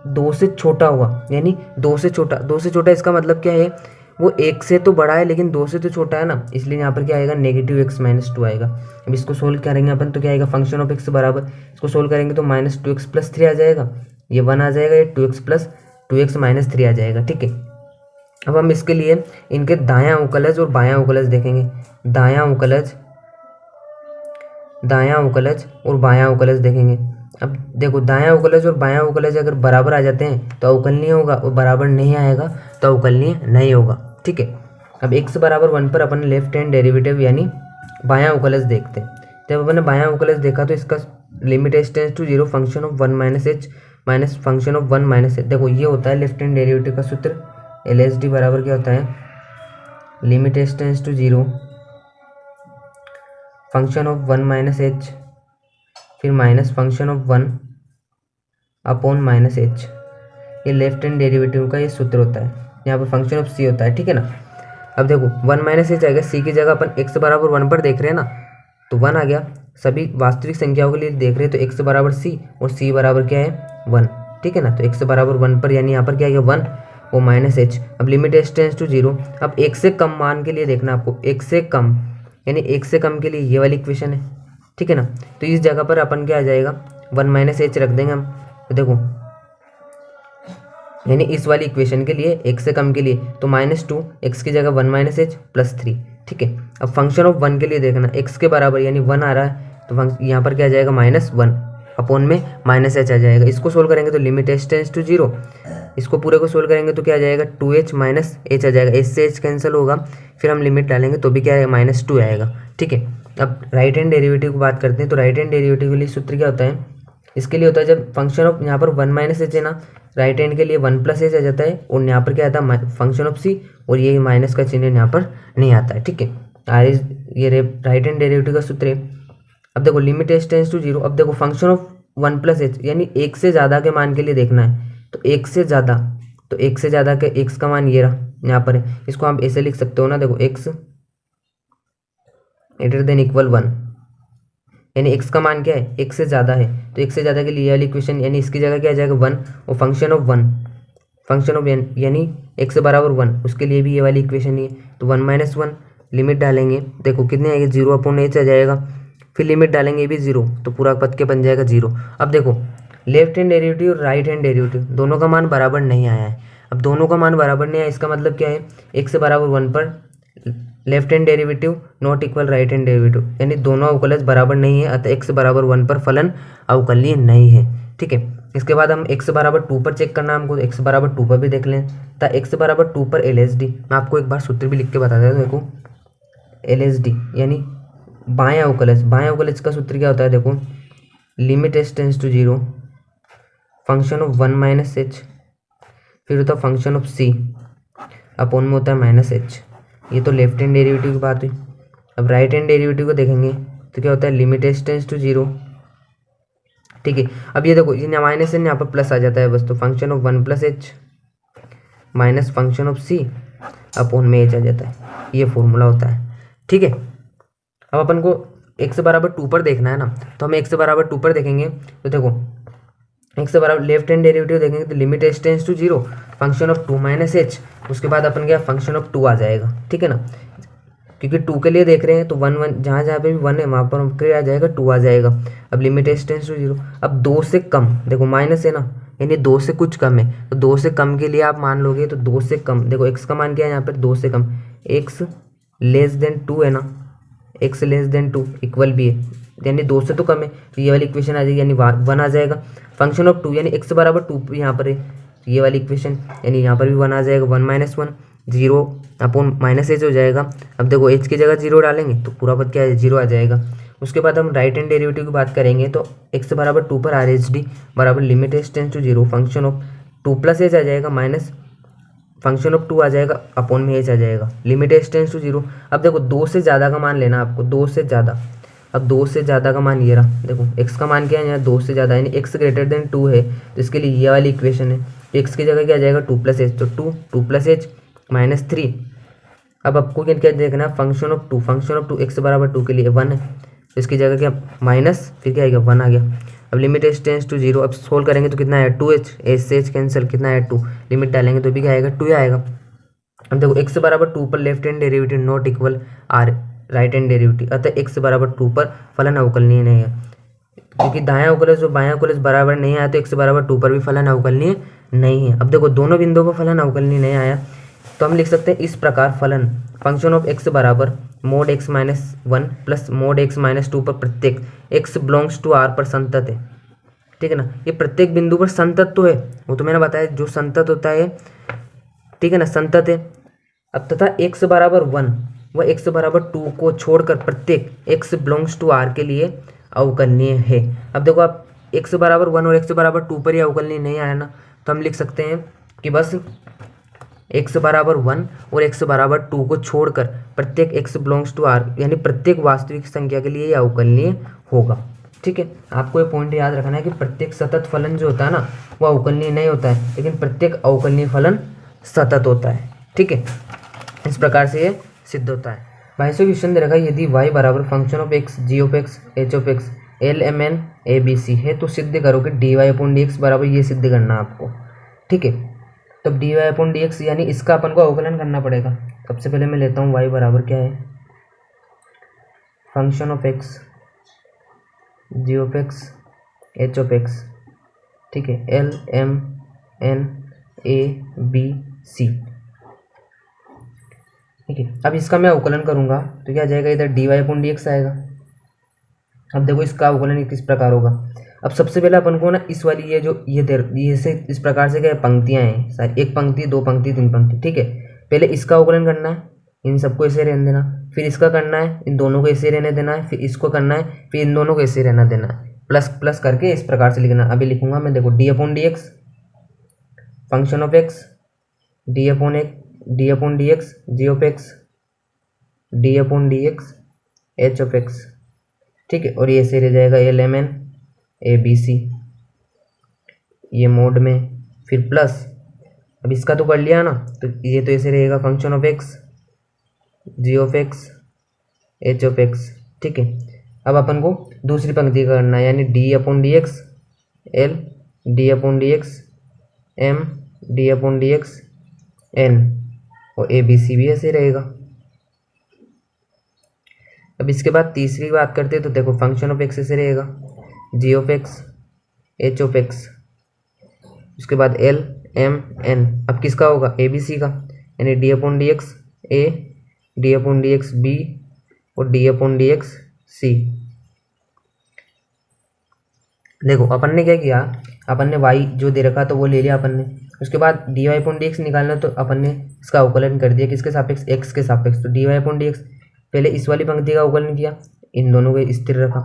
दो से छोटा होगा, यानी दो से छोटा इसका मतलब क्या है, वो एक से तो बड़ा है लेकिन दो से तो छोटा है ना, इसलिए यहाँ पर क्या आएगा, नेगेटिव एक्स माइनस टू आएगा। अब इसको सोल्व करेंगे अपन तो क्या आएगा, फंक्शन ऑफ एक्स बराबर, इसको सोल्व करेंगे तो minus two x plus three आ जाएगा, ये वन आ जाएगा, ये two x plus two x minus three आ जाएगा। ठीक है, अब हम इसके लिए इनके दायां अवकलज और बायां अवकलज देखेंगे। दायां अवकलज और बायां अवकलज देखेंगे। अब देखो दायां अवकलज और बायां अवकलज अगर बराबर आ जाते हैं तो अवकलनीय होगा, और बराबर नहीं आएगा तो अवकलनीय नहीं होगा। ठीक है, अब x बराबर वन पर अपन लेफ्ट हैंड डेरिवेटिव यानी बायां अवकलज देखते हैं। जब अपन ने बायां अवकलज देखा तो इसका limit h tends to zero function of one minus h minus function of one minus h. देखो ये होता है लेफ्ट हैंड डेरिवेटिव का सूत्र, LHD बराबर क्या होता है, limit h tends to zero function of one minus h फिर minus function of one upon minus h. ये लेफ्ट हैंड डेरिवेटिव का ये सूत्र होता है, यहाँ पर फंक्शन ऑफ c होता है। ठीक है ना, अब देखो वन माइनस एच आएगा, c की जगह अपन x बराबर वन पर देख रहे हैं ना, तो वन आ गया। सभी वास्तविक संख्याओं के लिए देख रहे हैं तो x बराबर c और c बराबर क्या है, वन। ठीक है ना, तो x बराबर वन पर यानी यहाँ पर क्या आ गया, वन और माइनस एच। अब limit h tends to zero, अब एक से कम मान के लिए देखना आपको, एक से कम यानी एक से कम के लिए ये वाली इक्वेशन है। ठीक है ना, तो इस जगह पर अपन क्या आ जाएगा, वन माइनस एच रख देंगे हम। तो देखो यानी इस वाली इक्वेशन के लिए एक से कम के लिए तो माइनस टू, एक्स की जगह one minus H plus three. ठीक है, अब फंक्शन ऑफ वन के लिए देखना, एक्स के बराबर यानी वन आ रहा है तो यहाँ पर क्या आ जाएगा, माइनस वन अपॉन में माइनस एच आ जाएगा। इसको सोल्व करेंगे तो limit h tends to zero, इसको पूरे को सोल्व करेंगे तो क्या आ जाएगा, टू एच माइनस एच आ जाएगा, एच से एच कैंसिल होगा, फिर हम लिमिट डालेंगे तो भी क्या आएगा, माइनस टू आएगा। ठीक है, अब राइट हैंड डेरिवेटिव की बात करते हैं तो राइट हैंड डेरिवेटिव के लिए सूत्र क्या होता है, इसके लिए होता है जब फंक्शन ऑफ यहाँ पर वन माइनस एच है ना, राइट हैंड के लिए वन प्लस एच आ जाता है और यहाँ पर क्या आता है, फंक्शन ऑफ सी, और ये माइनस का चिन्ह यहाँ पर नहीं आता है। ठीक है, ये राइट हैंड डेरिवेटिव का सूत्र है। अब देखो limit h tends to zero, अब देखो function of one plus h यानी एक से ज़्यादा के मान के लिए देखना है, तो एक से ज़्यादा के एक्स का मान ये रहा यहाँ पर है, इसको आप ऐसे लिख सकते हो ना, देखो x greater than equal one, यानी x का मान क्या है, x से ज़्यादा है, तो x से ज़्यादा के लिए वाली इक्वेशन यानी इसकी जगह क्या आ जाएगा, वन, और फंक्शन ऑफ यानी x बराबर वन, उसके लिए भी ये वाली इक्वेशन ही है, तो वन माइनस वन लिमिट डालेंगे, देखो कितने आएगी 0/h आ जाएगा। फिर लिमिट डालेंगे ये भी 0, तो पूरा पद के बन जाएगा 0। अब देखो लेफ्ट हैंड डेरिवेटिव और राइट हैंड डेरिवेटिव दोनों का मान बराबर नहीं आया है। अब दोनों का मान बराबर नहीं आया, इसका मतलब क्या है, x बराबर 1 पर left hand derivative not equal right hand derivative, यानी दोनों अवकलज बराबर नहीं है, अतः x बराबर 1 पर फलन अवकलनीय नहीं है। ठीक है, इसके बाद हम x बराबर 2 पर चेक करना है हमको, x बराबर 2 पर भी देख लें। तो x बराबर 2 पर LSD, मैं आपको एक बार सूत्र भी लिख के बता देता हूँ। देखो LSD यानी बाएं अवकलज का सूत्र क्या होता है, देखो limit s tends to 0 function of 1 minus h, फिर होता है फंक्शन ऑफ c अपॉन में होता है माइनस h। ये तो लेफ्ट हैंड डेरिवेटिव की बात हुई। अब राइट हैंड डेरिवेटिव को देखेंगे तो क्या होता है, लिमिट s टेंस टू 0। ठीक है, अब ये देखो ये माइनस से यहाँ पर प्लस आ जाता है बस, तो function of 1 plus h minus function of c upon में h आ जाता है, ये फॉर्मूला होता है। ठीक है, अब अपन को x बराबर 2 पर देखना है ना, तो हम x बराबर 2 पर देखेंगे तो देखो x बराबर लेफ्ट हैंड डेरिवेटिव देखेंगे तो limit s tends to 0 function of 2 minus h, उसके बाद अपन क्या फंक्शन ऑफ 2 आ जाएगा। ठीक है ना, क्योंकि 2 के लिए देख रहे हैं तो 1 जहाँ जहाँ पे भी 1 है वहाँ पर क्या आ जाएगा 2 आ जाएगा। अब लिमिट s टेंस टू 0, अब 2 से कम, देखो माइनस है ना, यानी 2 से कुछ कम है, तो 2 से कम के लिए आप मान लोगे तो 2 से कम, देखो x का मान क्या है यहाँ पर 2 से कम, x लेस देन 2 है ना, x लेस देन 2 इक्वल भी है, यानी 2 से तो कम है, तो ये वाली इक्वेशन आ जाएगी, यानी 1 आ जाएगा। फंक्शन ऑफ 2 यानी x बराबर 2 यहाँ पर है, ये वाली इक्वेशन यानी यहाँ पर भी 1 आ जाएगा, 1 माइनस 1 0 अपॉन माइनस h हो जाएगा। अब देखो h की जगह 0 डालेंगे तो पूरा पद क्या है 0 आ जाएगा। उसके बाद हम राइट हैंड डेरिवेटिव की बात करेंगे तो x बराबर 2 पर RHD बराबर limit s tends to 0 function of 2 plus h आ जाएगा माइनस फंक्शन ऑफ 2 आ जाएगा अपॉन में h आ जाएगा, लिमिट s टेंस टू 0। अब देखो 2 से ज़्यादा का मान लेना आपको, 2 से ज़्यादा। अब 2 से ज़्यादा का मान ये रहा, देखो x का मान क्या है यहाँ 2 से ज़्यादा, यानी x ग्रेटर देन 2 है, तो इसके लिए ये वाली इक्वेशन है, x की जगह क्या आ जाएगा 2 प्लस h, तो 2 प्लस h माइनस 3। अब आपको क्या देखना है, फंक्शन ऑफ 2 x बराबर 2 के लिए 1 है, तो इसकी जगह क्या माइनस, फिर क्या आएगा 1 आ गया। अब लिमिट s टेंस टू 0, अब सोल्व करेंगे तो कितना आएगा 2h, h से h कैंसिल, कितना आएगा 2, लिमिट डालेंगे तो भी क्या आएगा 2 आएगा। अब देखो x बराबर 2 पर left hand derivative not equal are right hand derivative, अतः x बराबर 2 पर फलन अवकलनीय नहीं है, क्योंकि दायां अवकलज और बायां अवकलज बराबर नहीं आया तो x बराबर 2 पर भी फलन अवकलनीय नहीं है। अब देखो दोनों बिंदुओं पर फलन अवकलनीय नहीं आया तो हम लिख सकते हैं इस प्रकार, फलन फंक्शन ऑफ x बराबर mode x minus 1 plus mode x minus 2 पर प्रत्येक x बिलोंग्स टू r पर संतत है। ठीक है ना, ये प्रत्येक बिंदु पर संतत तो है, वो तो मैंने बताया जो संतत होता है, ठीक है ना, संतत है। अब तथा x बराबर 1 व x बराबर 2 को छोड़कर प्रत्येक x बिलोंग्स टू r के लिए अवकलनीय है। अब देखो आप x बराबर 1 और x बराबर 2 पर ही अवकलनीय नहीं आया ना, तो हम लिख सकते हैं कि बस x बराबर 1 और x बराबर 2 को छोड़कर प्रत्येक x बिलोंग्स टू r, यानी प्रत्येक वास्तविक संख्या के लिए ये अवकलनीय होगा। ठीक है, आपको ये पॉइंट याद रखना है कि प्रत्येक सतत फलन जो होता है ना वो अवकलनीय नहीं होता है, लेकिन प्रत्येक अवकलनीय फलन सतत होता है। ठीक है, इस प्रकार से ये सिद्ध होता है। 22वां क्वेश्चन दे रखा है, यदि y बराबर function of x g of x h of x l m n a b c है तो सिद्ध करो कि dy अपॉन dx बराबर, ये सिद्ध करना आपको। ठीक है, तब dy अपॉन dx यानी इसका अपन को अवकलन करना पड़ेगा। सबसे पहले मैं लेता हूँ y बराबर क्या है, function of x g of x h of x, ठीक है, l m n a b c। ठीक है, अब इसका मैं अवकलन करूंगा तो क्या आ जाएगा, इधर dy अपॉन dx आएगा। अब देखो इसका अवकलन किस प्रकार होगा। अब सबसे पहले अपन को ना इस वाली ये जो ये से इस प्रकार से क्या पंक्तियां हैं, सारी एक पंक्ति, दो पंक्ति, तीन पंक्ति। ठीक है, पहले इसका अवकलन करना है, इन सबको ऐसे रहने देना, फिर इसका करना है, इन दोनों को ऐसे रहने देना है, फिर इसको करना है, फिर इन दोनों को ऐसे रहना देना है, प्लस प्लस करके इस प्रकार से लिखना। अभी लिखूंगा मैं, देखो d upon d x function of x, d upon d x g of x, d upon d x h of x. ठीक है, और ये ऐसे रह जाएगा l m n a b c, ये मोड में, फिर प्लस, अब इसका तो कर लिया ना, तो ये तो ऐसे रहेगा function of x g of x h of x. ठीक है, अब अपन को दूसरी पंक्ति का करना है, यानी d upon d x l, d upon d x m, d upon d x n, और ए बी सी भी ऐसे रहेगा। अब इसके बाद तीसरी बात करते हैं तो देखो फंक्शन ऑफ एक्स ऐसे रहेगा g of x h of x, उसके बाद एल एम एन। अब किसका होगा, ए बी सी का, यानी d upon d x a, d upon d x b और d upon d x c. देखो अपन ने क्या किया, अपन ने y जो दे रखा तो वो ले लिया अपन ने, उसके बाद d y upon d x निकालना तो अपन ने इसका अवकलन कर दिया किसके सापेक्ष, x के सापेक्ष। तो d y upon d x पहले इस वाली पंक्ति का अवकलन किया, इन दोनों को स्थिर रखा,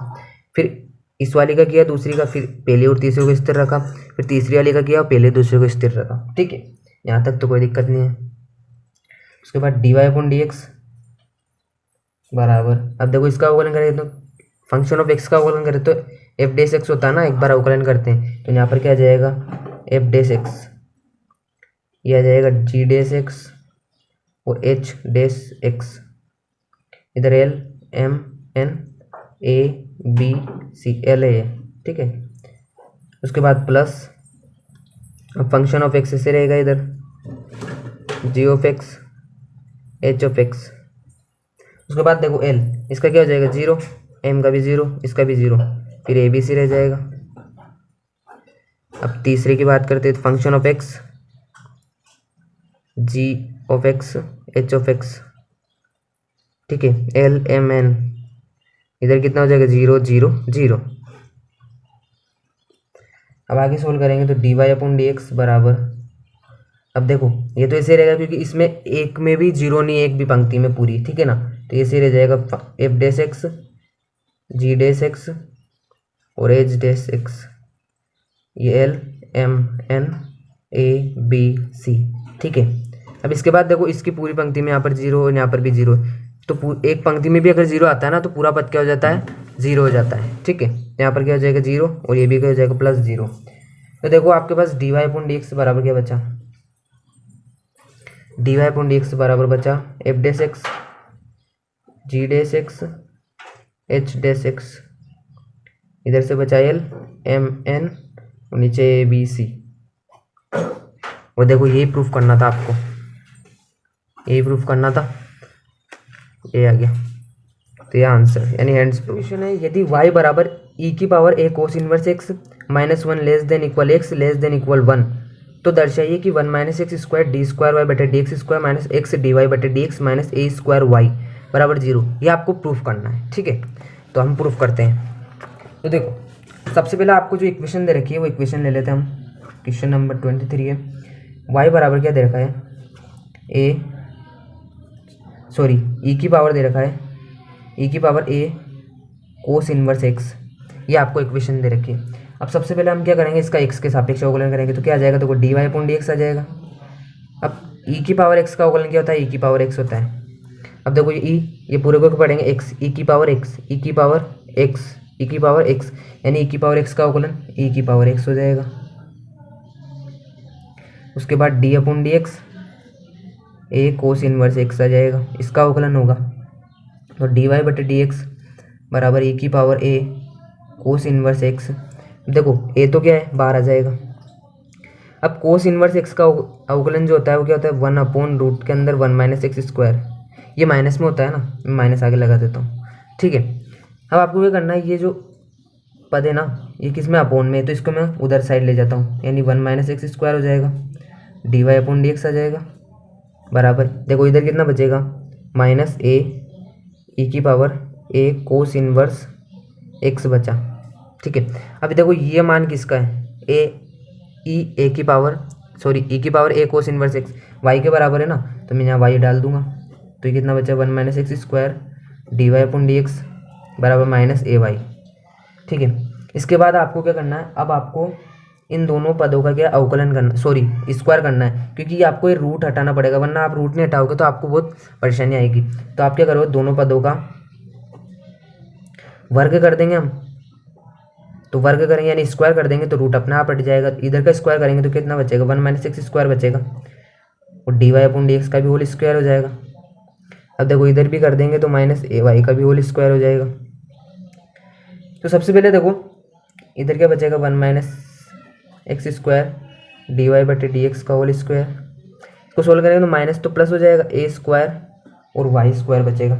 फिर इस वाली का किया दूसरी का, फिर पहले और तीसरे को स्थिर रखा, फिर तीसरी वाली का किया पहले दूसरे को स्थिर रखा। ठीक है, यहाँ तक तो कोई दिक्कत नहीं है। उसके बाद d y upon d x बराबर, अब देखो इसका अवकलन करें तो फंक्शन ऑफ एक्स का अवकलन करें तो एफ डेस एक्स होता है ना, एक बार अवकलन करते हैं तो यहाँ पर क्या आ जाएगा एफ डेस एक्स, ये आ जाएगा जी डेस एक्स और एच डेस एक्स, इधर l m n a b c l है, ठीक है। उसके बाद प्लस, अब फंक्शन ऑफ एक्स ऐसे रहेगा इधर g of x h of x. उसके बाद देखो एल, इसका क्या हो जाएगा जीरो, एम का भी जीरो, इसका भी जीरो, फिर ए बी सी रह जाएगा। अब तीसरे की बात करते हैं तो function of x g of x h of x, ठीक है, एल एम एन, इधर कितना हो जाएगा जीरो जीरो जीरो। अब आगे सोल्व करेंगे तो d y upon d x बराबर, अब देखो ये तो ऐसे रहेगा क्योंकि इसमें एक में भी जीरो नहीं है, एक भी पंक्ति में पूरी, ठीक है ना, तो ऐसे रह जाएगा f dash x g dash x और एच डेस एक्स, ये l m n a b c, ठीक है। अब इसके बाद देखो इसकी पूरी पंक्ति में यहाँ पर जीरो और यहाँ पर भी जीरो, तो एक पंक्ति में भी अगर जीरो आता है ना तो पूरा पद क्या हो जाता है, जीरो हो जाता है, ठीक है। यहाँ पर क्या हो जाएगा जीरो और ये भी क्या हो जाएगा प्लस जीरो। तो देखो आपके पास d y upon d x बराबर क्या बचा, d y upon d x बराबर बचा f dash x g dash x h dash x, इधर से बचा एल एम एन और नीचे ए बी सी। और देखो यही प्रूफ करना था आपको, यही प्रूफ करना था, ये आ गया, तो ये आंसर यानी हैंड्स प्रूफ है। यदि y बराबर e की power a cos inverse x minus one less than equal x less than equal 1, तो दर्शाइए कि 1 minus x square d square y बटे d x square minus x d y बटे d x minus a square y बराबर जीरो। ये आपको प्रूफ करना है, ठीक है। तो हम प्रूफ करते हैं। तो देखो सबसे पहले आपको जो इक्वेशन दे रखी है वो इक्वेशन ले लेते हैं हम, क्वेश्चन नंबर 23 है। y बराबर क्या दे रखा है, ई की पावर दे रखा है, ई की power a cos inverse x, ये आपको इक्वेशन दे रखी है। अब सबसे पहले हम क्या करेंगे, इसका x के सापेक्ष अवकलन करेंगे तो क्या आ जाएगा, तो d y upon d x आ जाएगा। अब e की पावर x का अवकलन क्या होता है, e की पावर x होता है। अब देखो ये पूरे को पढ़ेंगे x, e की पावर x, e की पावर x, e की पावर x, यानी e की पावर x का अवकलन e की पावर x हो जाएगा। उसके बाद d अपॉन डी एक्स ए कोस इनवर्स x आ जाएगा, इसका अवकलन होगा। तो डी वाई बटे डी एक्स बराबर e की power a cos inverse x, देखो a तो क्या है बाहर आ जाएगा। अब कोस इनवर्स x का अवकलन जो होता है वो क्या होता है, 1 अपॉन रूट के अंदर 1 माइनस एक्स स्क्वायर, ये माइनस में होता है ना, मैं माइनस आगे लगा देता हूँ, ठीक है। अब आपको क्या करना है, ये जो पद है ना ये किस में अपॉन में है, तो इसको मैं उधर साइड ले जाता हूँ, यानी 1 माइनस एक्स स्क्वायर हो जाएगा, d y upon d x आ जाएगा बराबर, देखो इधर कितना बचेगा माइनस ए ई की पावर ए कोस इनवर्स एक्स बचा, ठीक है। अभी देखो ये मान किसका है, ए की पावर ए कोस इनवर्स एक्स वाई के बराबर है ना, तो मैं यहाँ वाई डाल दूंगा, तो ये कितना बचा 1 minus x square d y upon d x बराबर माइनस ए वाई, ठीक है। इसके बाद आपको क्या करना है, अब आपको इन दोनों पदों का क्या अवकलन करना, स्क्वायर करना है, क्योंकि ये आपको ये रूट हटाना पड़ेगा, वरना आप रूट नहीं हटाओगे तो आपको बहुत परेशानी आएगी। तो आप क्या करोगे, दोनों पदों का वर्ग कर देंगे हम, तो वर्ग करेंगे यानी स्क्वायर कर देंगे तो रूट अपने आप हट जाएगा, इधर का स्क्वायर करेंगे तो कितना बचेगा 1 माइनस एक्स स्क्वायर बचेगा, और d y upon d x का भी होल स्क्वायर हो जाएगा। अब देखो इधर भी कर देंगे तो माइनस ए वाई का भी होल स्क्वायर हो जाएगा। तो सबसे पहले देखो इधर क्या बचेगा 1 minus x square d y बटे डी एक्स का होल स्क्वायर, इसको सोल्व करेंगे तो माइनस तो प्लस हो जाएगा, ए स्क्वायर और वाई स्क्वायर बचेगा।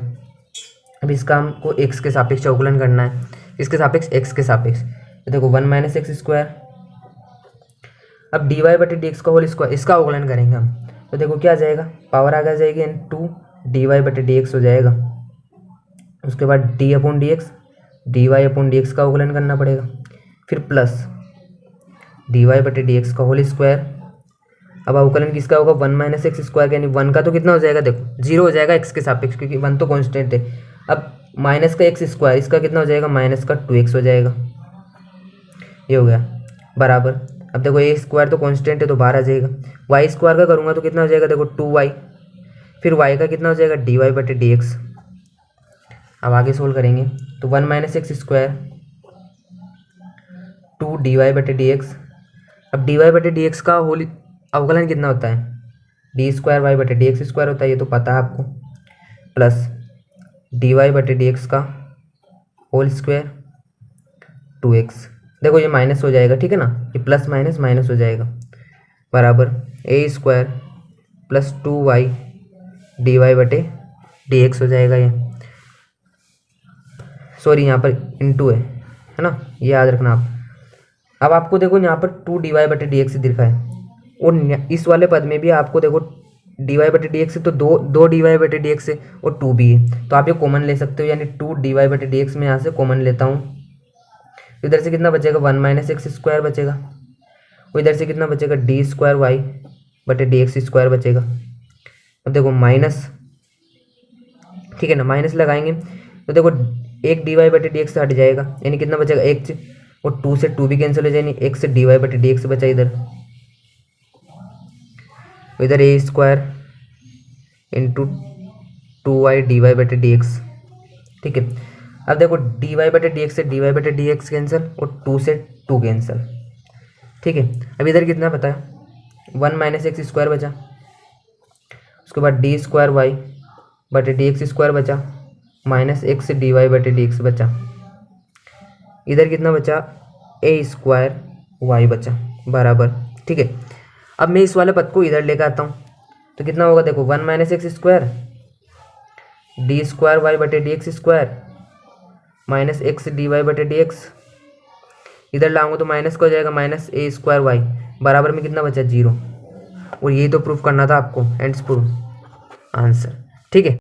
अब इसका हमको एक्स के सापेक्ष अवकलन करना है, इसके सापेक्ष एक्स के सापेक्ष। तो देखो 1 माइनस एक्स स्क्वायर, अब डी वाई बटे डी एक्स का होल स्क्वायर, इसका अवकलन करेंगे हम। तो देखो क्या आ जाएगा, पावर आगे आ जाएगी टू डी वाई बटे डी एक्स हो जाएगा। उसके बाद d upon d x, d y upon d x का अवकलन करना पड़ेगा, फिर प्लस डी वाई बटे डी एक्स का होल स्क्वायर। अब अवकलन किसका होगा, 1 माइनस एक्स स्क्वायर, यानी 1 का तो कितना हो जाएगा, देखो 0 हो जाएगा एक्स के सापेक्ष, क्योंकि 1 तो कांस्टेंट है। अब माइनस का एक्स स्क्वायर, इसका कितना हो जाएगा, माइनस का 2x हो जाएगा। ये हो गया बराबर। अब देखो ए स्क्वायर तो कांस्टेंट है तो बाहर आ जाएगा। वाई स्क्वायर का करूँगा तो कितना हो जाएगा, देखो 2y, फिर y का कितना हो जाएगा, डी वाई बटे डी एक्स। अब आगे सोल्व करेंगे तो 1 minus x square 2 d y बटे डी एक्स। अब डी वाई बटे डी एक्स का होल अवकलन कितना होता है, डी स्क्वायर वाई बटे डी एक्स स्क्वायर होता है, ये तो पता है आपको, प्लस डी वाई बटे डी एक्स का होल स्क्वायर 2x। देखो ये माइनस हो जाएगा, ठीक है ना, ये प्लस माइनस माइनस हो जाएगा, बराबर a square plus 2y d y बटे डी एक्स हो जाएगा। ये सॉरी यहाँ पर इंटू है ना, ये याद रखना आप। अब आपको देखो यहाँ पर 2 डी वाई बटे डी एक्स दिखा है, और इस वाले पद में भी आपको देखो डी वाई बटे डी एक्स है तो दो डी वाई बटे डी एक्स है और 2 भी है, तो आप ये कॉमन ले सकते हो, यानी 2 डी वाई बटे डी एक्स में यहाँ से कॉमन लेता हूँ। इधर से कितना बचेगा, 1 माइनस एक्स स्क्वायर बचेगा, और इधर से कितना बचेगा, डी स्क्वायर वाई बटे डी एक्स स्क्वायर बचेगा। अब देखो माइनस, ठीक है ना, माइनस लगाएंगे तो देखो एक डी वाई बटे डी एक्स हट जाएगा, यानी कितना बचेगा, एक, और 2 से 2 भी कैंसिल हो जाएगी, एक से डी वाई बटे डी एक्स बचा इधर a square into 2y d y बटे डी एक्स, ठीक है। अब देखो डी वाई बटे डी एक्स से डी वाई बटे डी एक्स कैंसिल, और 2 से 2 कैंसिल, ठीक है। अब इधर कितना बता है, 1 माइनस एक्स स्क्वायर बचा, उसके बाद डी स्क्वायर वाई बटे डी एक्स स्क्वायर बचा, माइनस एक्स डी वाई बटे डी एक्स बचा। इधर कितना बचा, ए स्क्वायर वाई बचा, बराबर, ठीक है। अब मैं इस वाले पद को इधर लेकर आता हूँ तो कितना होगा, देखो 1 minus x square d square y बटे d x square minus x d y बटे डी एक्स। इधर लाऊंगा तो माइनस का हो जाएगा, माइनस ए स्क्वायर वाई, बराबर में कितना बचा, 0। और यही तो प्रूफ करना था आपको, एंड्स प्रूफ आंसर, ठीक है।